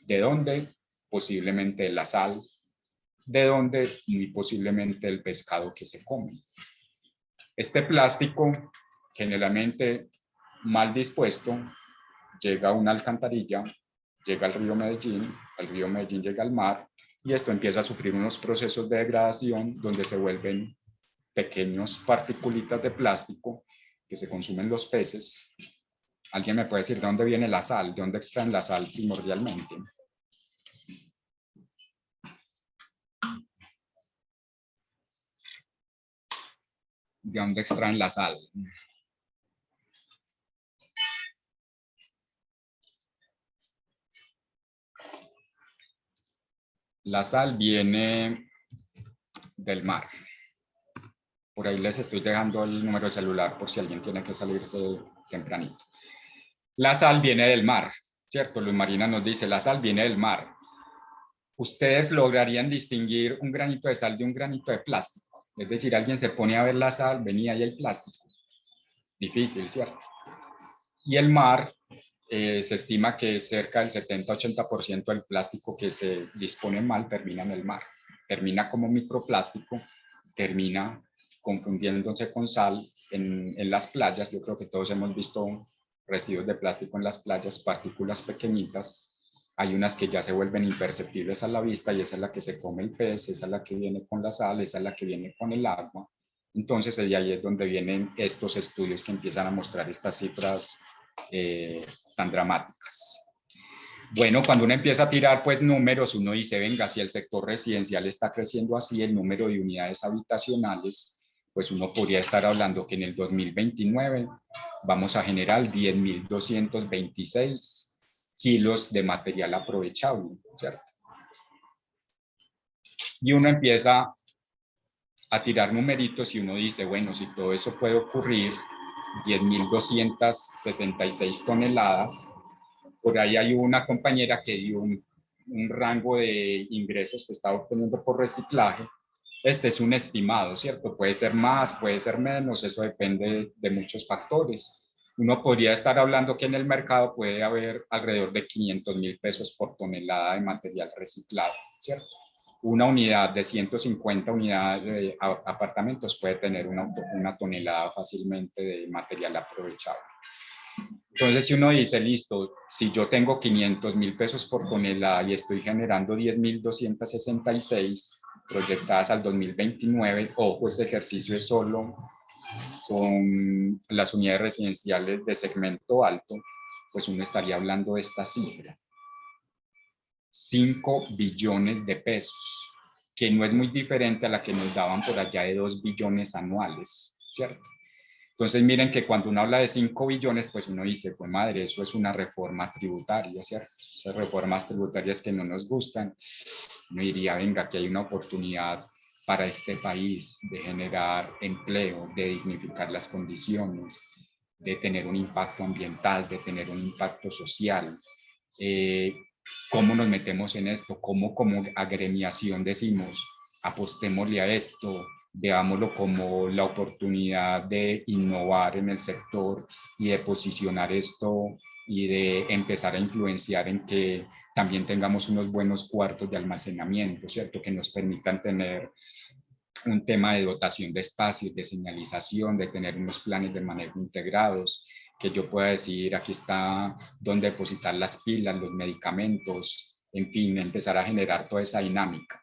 ¿De dónde? Posiblemente de la sal. ¿De dónde? Muy posiblemente el pescado que se come. Este plástico, generalmente mal dispuesto, llega a una alcantarilla, llega al río Medellín, el río Medellín llega al mar, y esto empieza a sufrir unos procesos de degradación donde se vuelven pequeños partículas de plástico que se consumen los peces. ¿Alguien me puede decir de dónde viene la sal? ¿De dónde extraen la sal primordialmente? ¿De dónde extraen la sal? La sal viene del mar. Por ahí les estoy dejando el número de celular por si alguien tiene que salirse tempranito. La sal viene del mar, ¿cierto? Luz Marina nos dice, la sal viene del mar. ¿Ustedes lograrían distinguir un granito de sal de un granito de plástico? Es decir, alguien se pone a ver la sal, venía y hay plástico. Difícil, ¿cierto? Y el mar, se estima que cerca del 70-80% del plástico que se dispone mal termina en el mar. Termina como microplástico, termina confundiéndose con sal en las playas. Yo creo que todos hemos visto residuos de plástico en las playas, partículas pequeñitas. Hay unas que ya se vuelven imperceptibles a la vista y esa es la que se come el pez, esa es la que viene con la sal, esa es la que viene con el agua. Entonces, ahí es donde vienen estos estudios que empiezan a mostrar estas cifras tan dramáticas. Bueno, cuando uno empieza a tirar pues números, uno dice, venga, si el sector residencial está creciendo así, el número de unidades habitacionales, pues uno podría estar hablando que en el 2029 vamos a generar 10.226 kilos de material aprovechable, ¿cierto? Y uno empieza a tirar numeritos y uno dice, bueno, si todo eso puede ocurrir, 10.266 toneladas, por ahí hay una compañera que dio un rango de ingresos que está obteniendo por reciclaje. Este es un estimado, ¿cierto? Puede ser más, puede ser menos, eso depende de muchos factores. Uno podría estar hablando que en el mercado puede haber alrededor de 500.000 pesos por tonelada de material reciclado, ¿cierto? Una unidad de 150 unidades de apartamentos puede tener una tonelada fácilmente de material aprovechable. Entonces, si uno dice, listo, si yo tengo 500.000 pesos por tonelada y estoy generando 10.266 proyectadas al 2029, ojo, ese ejercicio es solo con las unidades residenciales de segmento alto, pues uno estaría hablando de esta cifra. 5 billones de pesos, que no es muy diferente a la que nos daban por allá de 2 billones anuales, ¿cierto? Entonces miren que cuando uno habla de 5 billones, pues uno dice, pues madre, eso es una reforma tributaria, ¿cierto? Esas reformas tributarias que no nos gustan, uno diría, venga, aquí hay una oportunidad para este país, de generar empleo, de dignificar las condiciones, de tener un impacto ambiental, de tener un impacto social. ¿Cómo nos metemos en esto? ¿Cómo como agremiación decimos, apostémosle a esto, veámoslo como la oportunidad de innovar en el sector y de posicionar esto y de empezar a influenciar en que también tengamos unos buenos cuartos de almacenamiento, ¿cierto? Que nos permitan tener un tema de dotación de espacios, de señalización, de tener unos planes de manejo integrados, que yo pueda decir, aquí está donde depositar las pilas, los medicamentos, en fin, empezar a generar toda esa dinámica.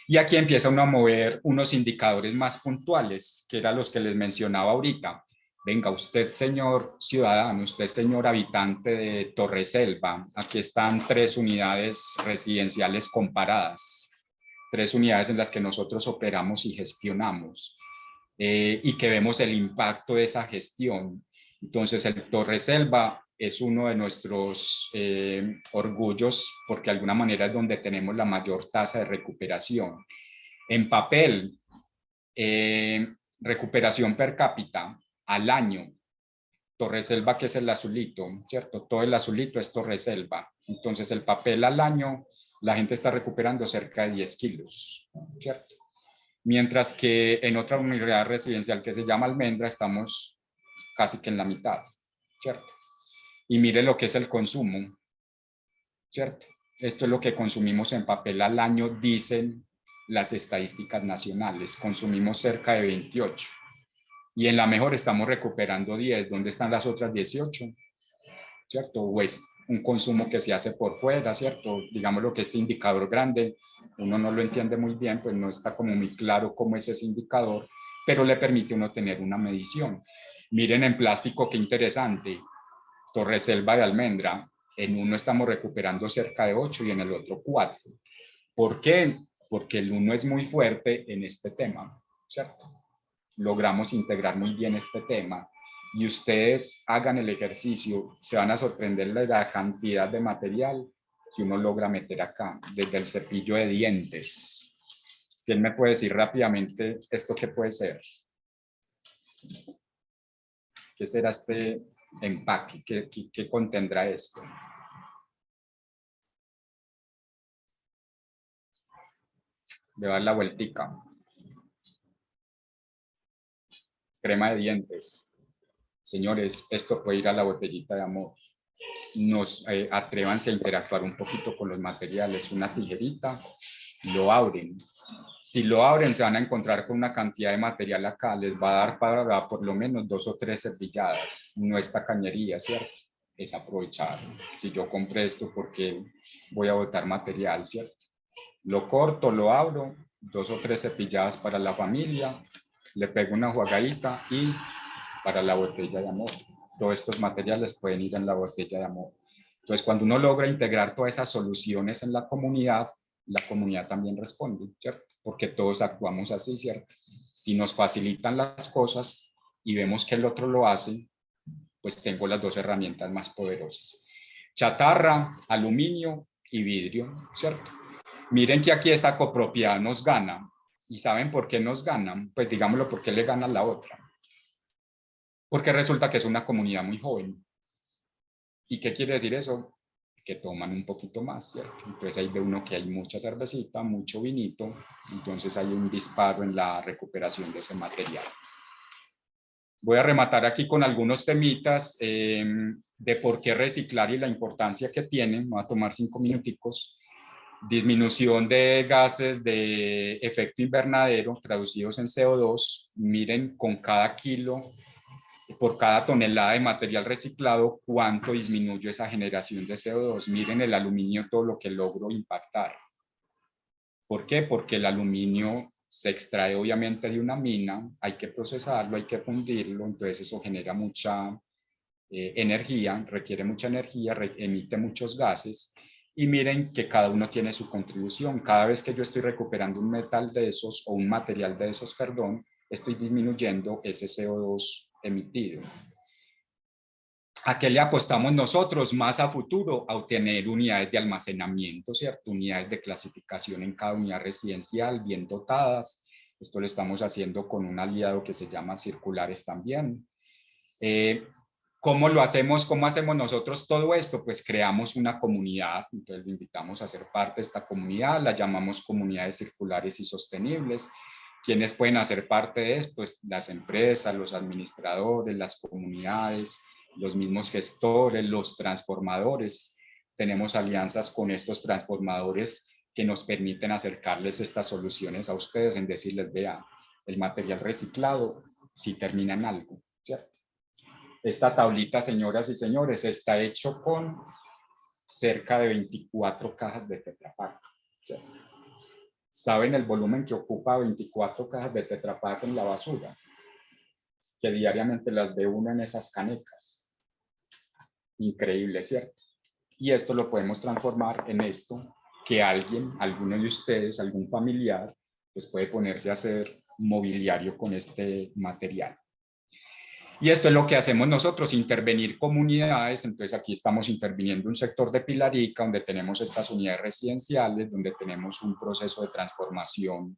Y aquí empieza uno a mover unos indicadores más puntuales, que eran los que les mencionaba ahorita. Venga, usted, señor ciudadano, usted, señor habitante de Torreselva, aquí están 3 unidades residenciales comparadas, 3 unidades en las que nosotros operamos y gestionamos, y que vemos el impacto de esa gestión. Entonces, el Torreselva es uno de nuestros orgullos, porque de alguna manera es donde tenemos la mayor tasa de recuperación. En papel, recuperación per cápita al año, Torreselva, que es el azulito, ¿cierto? Todo el azulito es Torreselva. Entonces, el papel al año, la gente está recuperando cerca de 10 kilos, ¿cierto? Mientras que en otra unidad residencial que se llama Almendra estamos casi que en la mitad, ¿cierto? Y mire lo que es el consumo, ¿cierto? Esto es lo que consumimos en papel al año, dicen las estadísticas nacionales. Consumimos cerca de 28. Y en la mejor estamos recuperando 10. ¿Dónde están las otras 18? ¿Cierto? O es un consumo que se hace por fuera, ¿cierto? Digamos lo que este indicador grande, uno no lo entiende muy bien, pues no está como muy claro cómo es ese indicador, pero le permite uno tener una medición. Miren en plástico, qué interesante. Torreselva de Almendra, en uno estamos recuperando cerca de 8 y en el otro 4. ¿Por qué? Porque el uno es muy fuerte en este tema, ¿cierto? Logramos integrar muy bien este tema y ustedes hagan el ejercicio, se van a sorprender de la cantidad de material que uno logra meter acá, desde el cepillo de dientes. ¿Quién me puede decir rápidamente esto qué puede ser? ¿Qué será este empaque? ¿Qué contendrá esto? Le dar la vueltica. Crema de dientes. Señores, esto puede ir a la botellita de amor. Atrévanse a interactuar un poquito con los materiales. Una tijerita, lo abren. Si lo abren, se van a encontrar con una cantidad de material acá. Les va a dar para por lo menos 2 o 3 cepilladas. No es tacañería, ¿cierto? Es aprovechar. Si yo compré esto, porque voy a botar material, ¿cierto? Lo corto, lo abro, 2 o 3 cepilladas para la familia, le pego una jugadita y para la botella de amor. Todos estos materiales pueden ir en la botella de amor. Entonces, cuando uno logra integrar todas esas soluciones en la comunidad también responde, ¿cierto? Porque todos actuamos así, ¿cierto? Si nos facilitan las cosas y vemos que el otro lo hace, pues tengo las 2 herramientas más poderosas. Chatarra, aluminio y vidrio, ¿cierto? Miren que aquí esta copropiedad nos gana. ¿Y saben por qué nos ganan? Pues digámoslo, ¿por qué le gana la otra? Porque resulta que es una comunidad muy joven. ¿Y qué quiere decir eso? Que toman un poquito más, ¿cierto? Entonces ahí ve uno que hay mucha cervecita, mucho vinito, entonces hay un disparo en la recuperación de ese material. Voy a rematar aquí con algunos temitas de por qué reciclar y la importancia que tiene. Voy a tomar 5 minuticos. Disminución de gases de efecto invernadero traducidos en CO2. Miren con cada kilo, por cada tonelada de material reciclado, cuánto disminuye esa generación de CO2. Miren el aluminio, todo lo que logro impactar. ¿Por qué? Porque el aluminio se extrae obviamente de una mina, hay que procesarlo, hay que fundirlo, entonces eso genera mucha energía, requiere mucha energía, emite muchos gases. Y miren que cada uno tiene su contribución. Cada vez que yo estoy recuperando un metal de esos o un material de esos, perdón, estoy disminuyendo ese CO2 emitido. ¿A qué le apostamos nosotros más a futuro? A obtener unidades de almacenamiento, ¿cierto? Unidades de clasificación en cada unidad residencial, bien dotadas, Esto lo estamos haciendo con un aliado que se llama Circulares también. ¿Cómo lo hacemos? ¿Cómo hacemos nosotros todo esto? Pues creamos una comunidad, entonces lo invitamos a ser parte de esta comunidad, la llamamos comunidades circulares y sostenibles. ¿Quiénes pueden hacer parte de esto? Las empresas, los administradores, las comunidades, los mismos gestores, los transformadores. Tenemos alianzas con estos transformadores que nos permiten acercarles estas soluciones a ustedes en decirles, vea, el material reciclado si termina en algo, ¿cierto? Esta tablita, señoras y señores, está hecho con cerca de 24 cajas de Tetra Pak. ¿Cierto? ¿Saben el volumen que ocupa 24 cajas de Tetra Pak en la basura? Que diariamente las ve uno en esas canecas. Increíble, ¿cierto? Y esto lo podemos transformar en esto, que alguien, alguno de ustedes, algún familiar, pues puede ponerse a hacer mobiliario con este material. Y esto es lo que hacemos nosotros, intervenir comunidades. Entonces aquí estamos interviniendo un sector de Pilarica, donde tenemos estas unidades residenciales, donde tenemos un proceso de transformación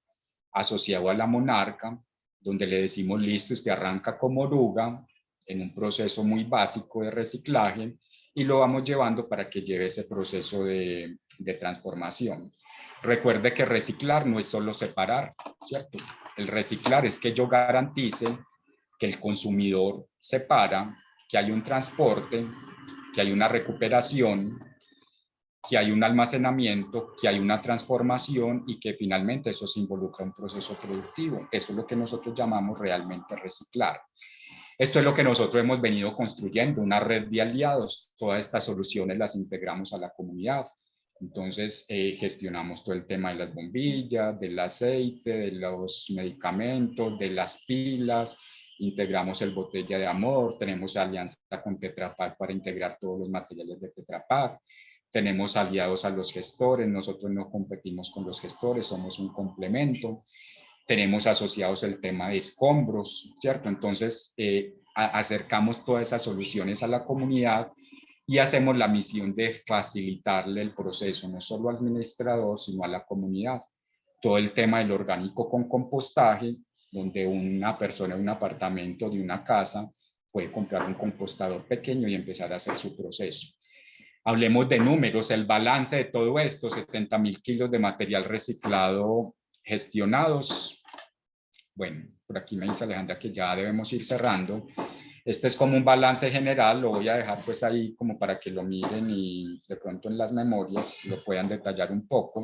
asociado a la Monarca, donde le decimos, listo, usted arranca como oruga en un proceso muy básico de reciclaje y lo vamos llevando para que lleve ese proceso de transformación. Recuerde que reciclar no es solo separar, ¿cierto? El reciclar es que yo garantice que el consumidor separa, que hay un transporte, que hay una recuperación, que hay un almacenamiento, que hay una transformación y que finalmente eso se involucra en un proceso productivo. Eso es lo que nosotros llamamos realmente reciclar. Esto es lo que nosotros hemos venido construyendo, una red de aliados. Todas estas soluciones las integramos a la comunidad. Entonces, gestionamos todo el tema de las bombillas, del aceite, de los medicamentos, de las pilas, integramos el botella de amor, tenemos alianza con Tetra Pak para integrar todos los materiales de Tetra Pak, tenemos aliados a los gestores, nosotros no competimos con los gestores, somos un complemento, tenemos asociados el tema de escombros, ¿cierto? Entonces, acercamos todas esas soluciones a la comunidad y hacemos la misión de facilitarle el proceso, no solo al administrador, sino a la comunidad. Todo el tema del orgánico con compostaje, donde una persona en un apartamento de una casa puede comprar un compostador pequeño y empezar a hacer su proceso. Hablemos de números, el balance de todo esto, 70.000 kilos de material reciclado gestionados. Bueno, por aquí me dice Alejandra que ya debemos ir cerrando. Este es como un balance general, lo voy a dejar pues ahí como para que lo miren y de pronto en las memorias lo puedan detallar un poco.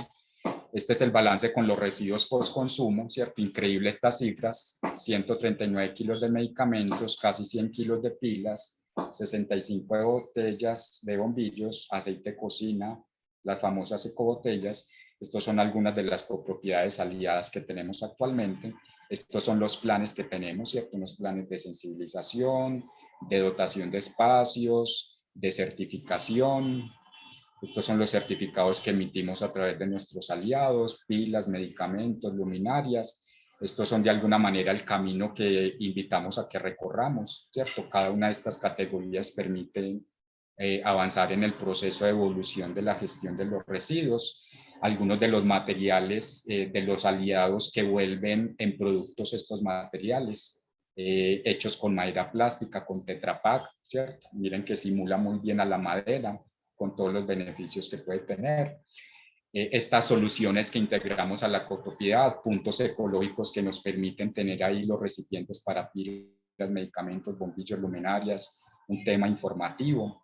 Este es el balance con los residuos post-consumo, ¿cierto? Increíble estas cifras, 139 kilos de medicamentos, casi 100 kilos de pilas, 65 botellas de bombillos, aceite de cocina, las famosas ecobotellas. Estos son algunas de las copropiedades aliadas que tenemos actualmente. Estos son los planes que tenemos, ¿cierto? Unos planes de sensibilización, de dotación de espacios, de certificación. Estos son los certificados que emitimos a través de nuestros aliados, pilas, medicamentos, luminarias. Estos son de alguna manera el camino que invitamos a que recorramos, ¿cierto? Cada una de estas categorías permite avanzar en el proceso de evolución de la gestión de los residuos. Algunos de los materiales de los aliados que vuelven en productos estos materiales, hechos con madera plástica, con Tetra Pak, ¿cierto? Miren que simula muy bien a la madera, con todos los beneficios que puede tener. Estas soluciones que integramos a la copropiedad, puntos ecológicos que nos permiten tener ahí los recipientes para pilas, medicamentos, bombillos, luminarias, un tema informativo,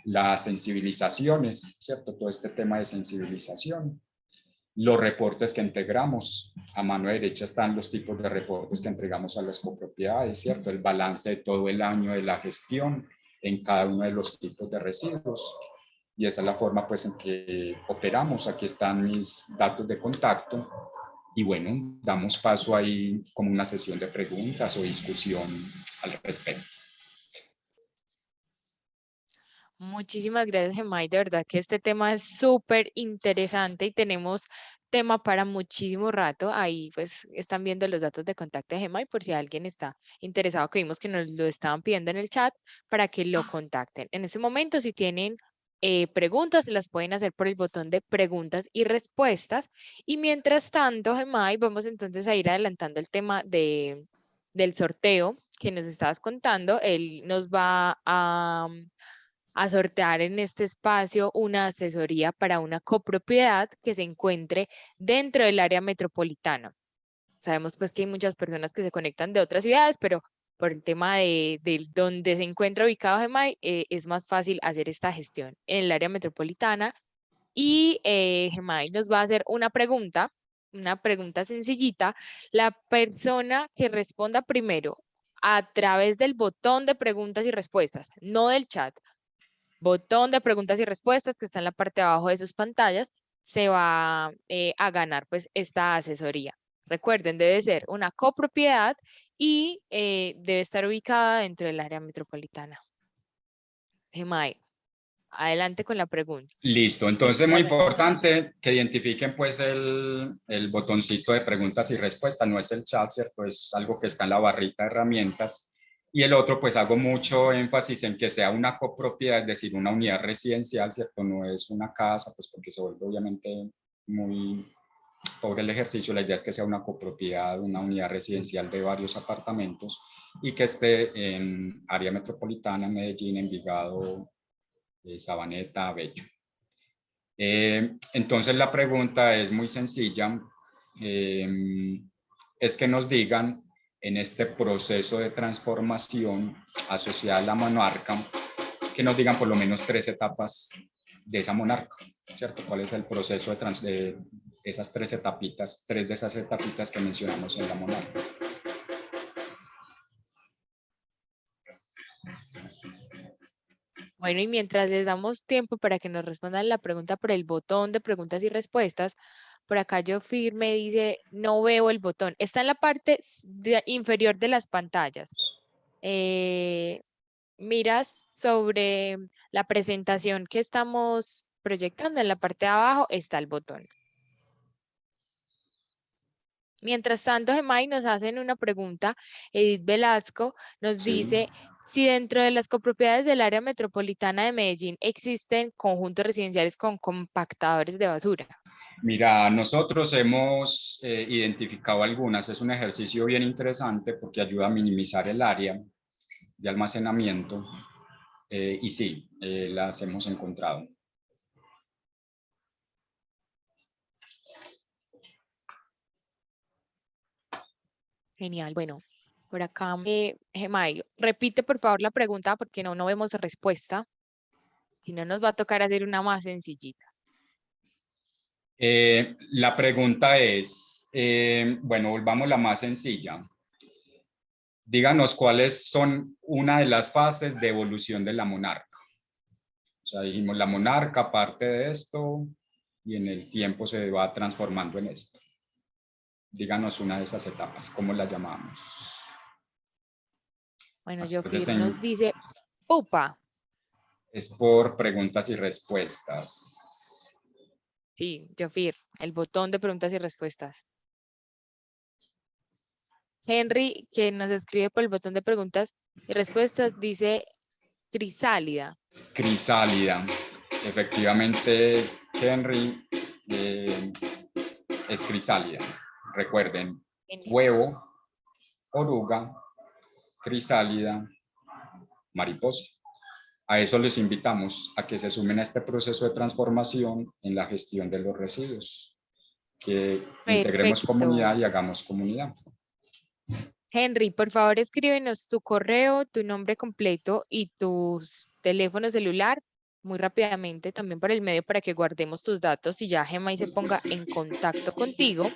las sensibilizaciones, ¿cierto? Todo este tema de sensibilización, los reportes que integramos. A mano derecha están los tipos de reportes que entregamos a las copropiedades, ¿cierto? El balance de todo el año de la gestión en cada uno de los tipos de residuos. Y esa es la forma pues en que operamos. Aquí están mis datos de contacto y bueno, damos paso ahí como una sesión de preguntas o discusión al respecto. Muchísimas gracias, Gemay. De verdad que este tema es súper interesante y tenemos tema para muchísimo rato. Ahí pues están viendo los datos de contacto de Gemay por si alguien está interesado, que vimos que nos lo estaban pidiendo en el chat para que lo contacten. En este momento, si tienen preguntas, las pueden hacer por el botón de preguntas y respuestas. Y mientras tanto, Gemay, vamos entonces a ir adelantando el tema del sorteo que nos estabas contando. Él nos va a sortear en este espacio una asesoría para una copropiedad que se encuentre dentro del área metropolitana. Sabemos pues que hay muchas personas que se conectan de otras ciudades, pero por el tema de donde se encuentra ubicado Gemay, es más fácil hacer esta gestión en el área metropolitana. Y Gemay nos va a hacer una pregunta sencillita. La persona que responda primero a través del botón de preguntas y respuestas, no del chat, botón de preguntas y respuestas que está en la parte de abajo de sus pantallas, se va a ganar pues esta asesoría. Recuerden, debe ser una copropiedad y debe estar ubicada dentro del área metropolitana. Gemay, adelante con la pregunta. Listo, entonces es muy importante que identifiquen pues el botoncito de preguntas y respuestas, no es el chat, ¿cierto? Es algo que está en la barrita de herramientas. Y el otro, pues hago mucho énfasis en que sea una copropiedad, es decir, una unidad residencial, ¿cierto? No es una casa, pues porque se vuelve obviamente muy pobre el ejercicio. La idea es que sea una copropiedad, una unidad residencial de varios apartamentos y que esté en área metropolitana, Medellín, Envigado, Sabaneta, Bello. Entonces la pregunta es muy sencilla, es que nos digan en este proceso de transformación asociada a la monarca, que nos digan por lo menos 3 etapas de esa monarca, ¿cierto? ¿Cuál es el proceso de esas 3 etapitas, 3 de esas etapitas que mencionamos en la monarca? Bueno, y mientras les damos tiempo para que nos respondan la pregunta por el botón de preguntas y respuestas, por acá yo firme dice, no veo el botón. Está en la parte inferior de las pantallas. Miras sobre la presentación que estamos proyectando, en la parte de abajo está el botón. Mientras tanto, Gemay nos hacen una pregunta. Edith Velasco nos dice si dentro de las copropiedades del área metropolitana de Medellín existen conjuntos residenciales con compactadores de basura. Mira, nosotros hemos identificado algunas. Es un ejercicio bien interesante porque ayuda a minimizar el área de almacenamiento y sí, las hemos encontrado. Genial. Bueno, por acá, Gemay, repite por favor la pregunta porque no vemos respuesta. Si no, nos va a tocar hacer una más sencillita. La pregunta es, bueno, volvamos a la más sencilla. Díganos cuáles son una de las fases de evolución de la monarca. O sea, dijimos, la monarca parte de esto y en el tiempo se va transformando en esto. Díganos una de esas etapas, ¿cómo la llamamos? Bueno, Jofir nos dice, pupa. Es por preguntas y respuestas. Sí, Jofir, el botón de preguntas y respuestas. Henry, que nos escribe por el botón de preguntas y respuestas, dice crisálida. Crisálida. Efectivamente, Henry, es crisálida. Recuerden, huevo, oruga, crisálida, mariposa. A eso les invitamos, a que se sumen a este proceso de transformación en la gestión de los residuos, que integremos comunidad y hagamos comunidad. Henry, por favor, escríbenos tu correo, tu nombre completo y tu teléfono celular muy rápidamente también por el medio para que guardemos tus datos y ya Gemma se ponga en contacto contigo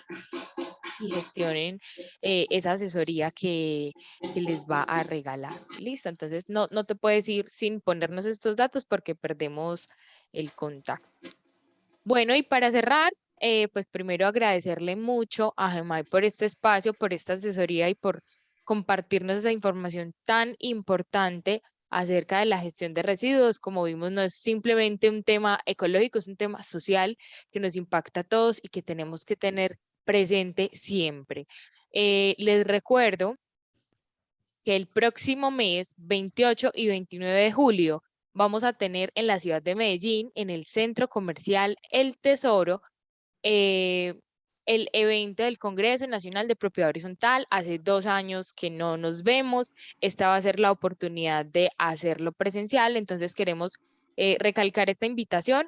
y gestionen esa asesoría que les va a regalar. Listo, entonces no te puedes ir sin ponernos estos datos porque perdemos el contacto. Bueno, y para cerrar, pues primero agradecerle mucho a Gemay por este espacio, por esta asesoría y por compartirnos esa información tan importante acerca de la gestión de residuos. Como vimos, no es simplemente un tema ecológico, es un tema social que nos impacta a todos y que tenemos que tener presente siempre. Les recuerdo que el próximo mes, 28 y 29 de julio, vamos a tener en la ciudad de Medellín, en el Centro Comercial El Tesoro, eh, el evento del Congreso Nacional de Propiedad Horizontal. Hace 2 años que no nos vemos. Esta va a ser la oportunidad de hacerlo presencial, entonces queremos recalcar esta invitación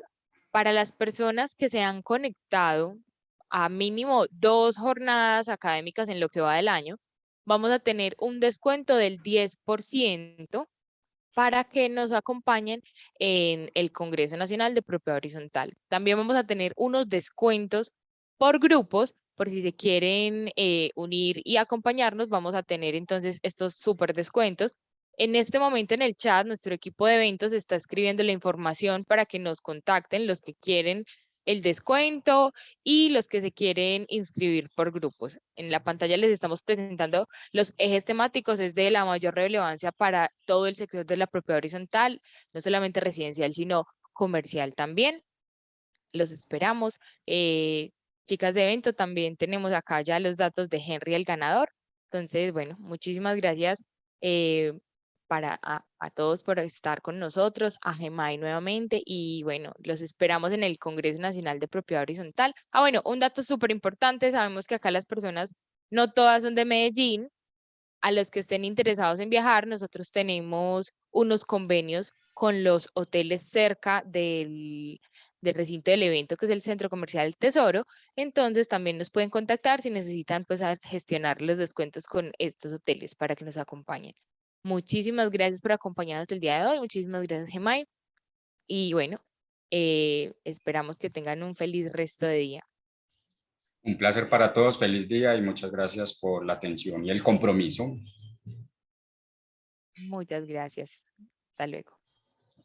para las personas que se han conectado a mínimo 2 jornadas académicas en lo que va del año. Vamos a tener un descuento del 10% para que nos acompañen en el Congreso Nacional de Propiedad Horizontal. También vamos a tener unos descuentos por grupos, por si se quieren unir y acompañarnos, vamos a tener entonces estos súper descuentos. En este momento en el chat, nuestro equipo de eventos está escribiendo la información para que nos contacten los que quieren el descuento y los que se quieren inscribir por grupos. En la pantalla les estamos presentando los ejes temáticos. Es de la mayor relevancia para todo el sector de la propiedad horizontal, no solamente residencial, sino comercial también. Los esperamos. Chicas de evento, también tenemos acá ya los datos de Henry, el ganador. Entonces, bueno, muchísimas gracias eh, a todos por estar con nosotros, a Gemay nuevamente, y bueno, los esperamos en el Congreso Nacional de Propiedad Horizontal. Bueno, un dato súper importante, sabemos que acá las personas no todas son de Medellín. A los que estén interesados en viajar, nosotros tenemos unos convenios con los hoteles cerca del recinto del evento, que es el Centro Comercial Tesoro. Entonces también nos pueden contactar si necesitan pues gestionar los descuentos con estos hoteles para que nos acompañen. Muchísimas gracias por acompañarnos el día de hoy. Muchísimas gracias, Gemay. Y bueno, esperamos que tengan un feliz resto de día. Un placer para todos, feliz día y muchas gracias por la atención y el compromiso. Muchas gracias. Hasta luego.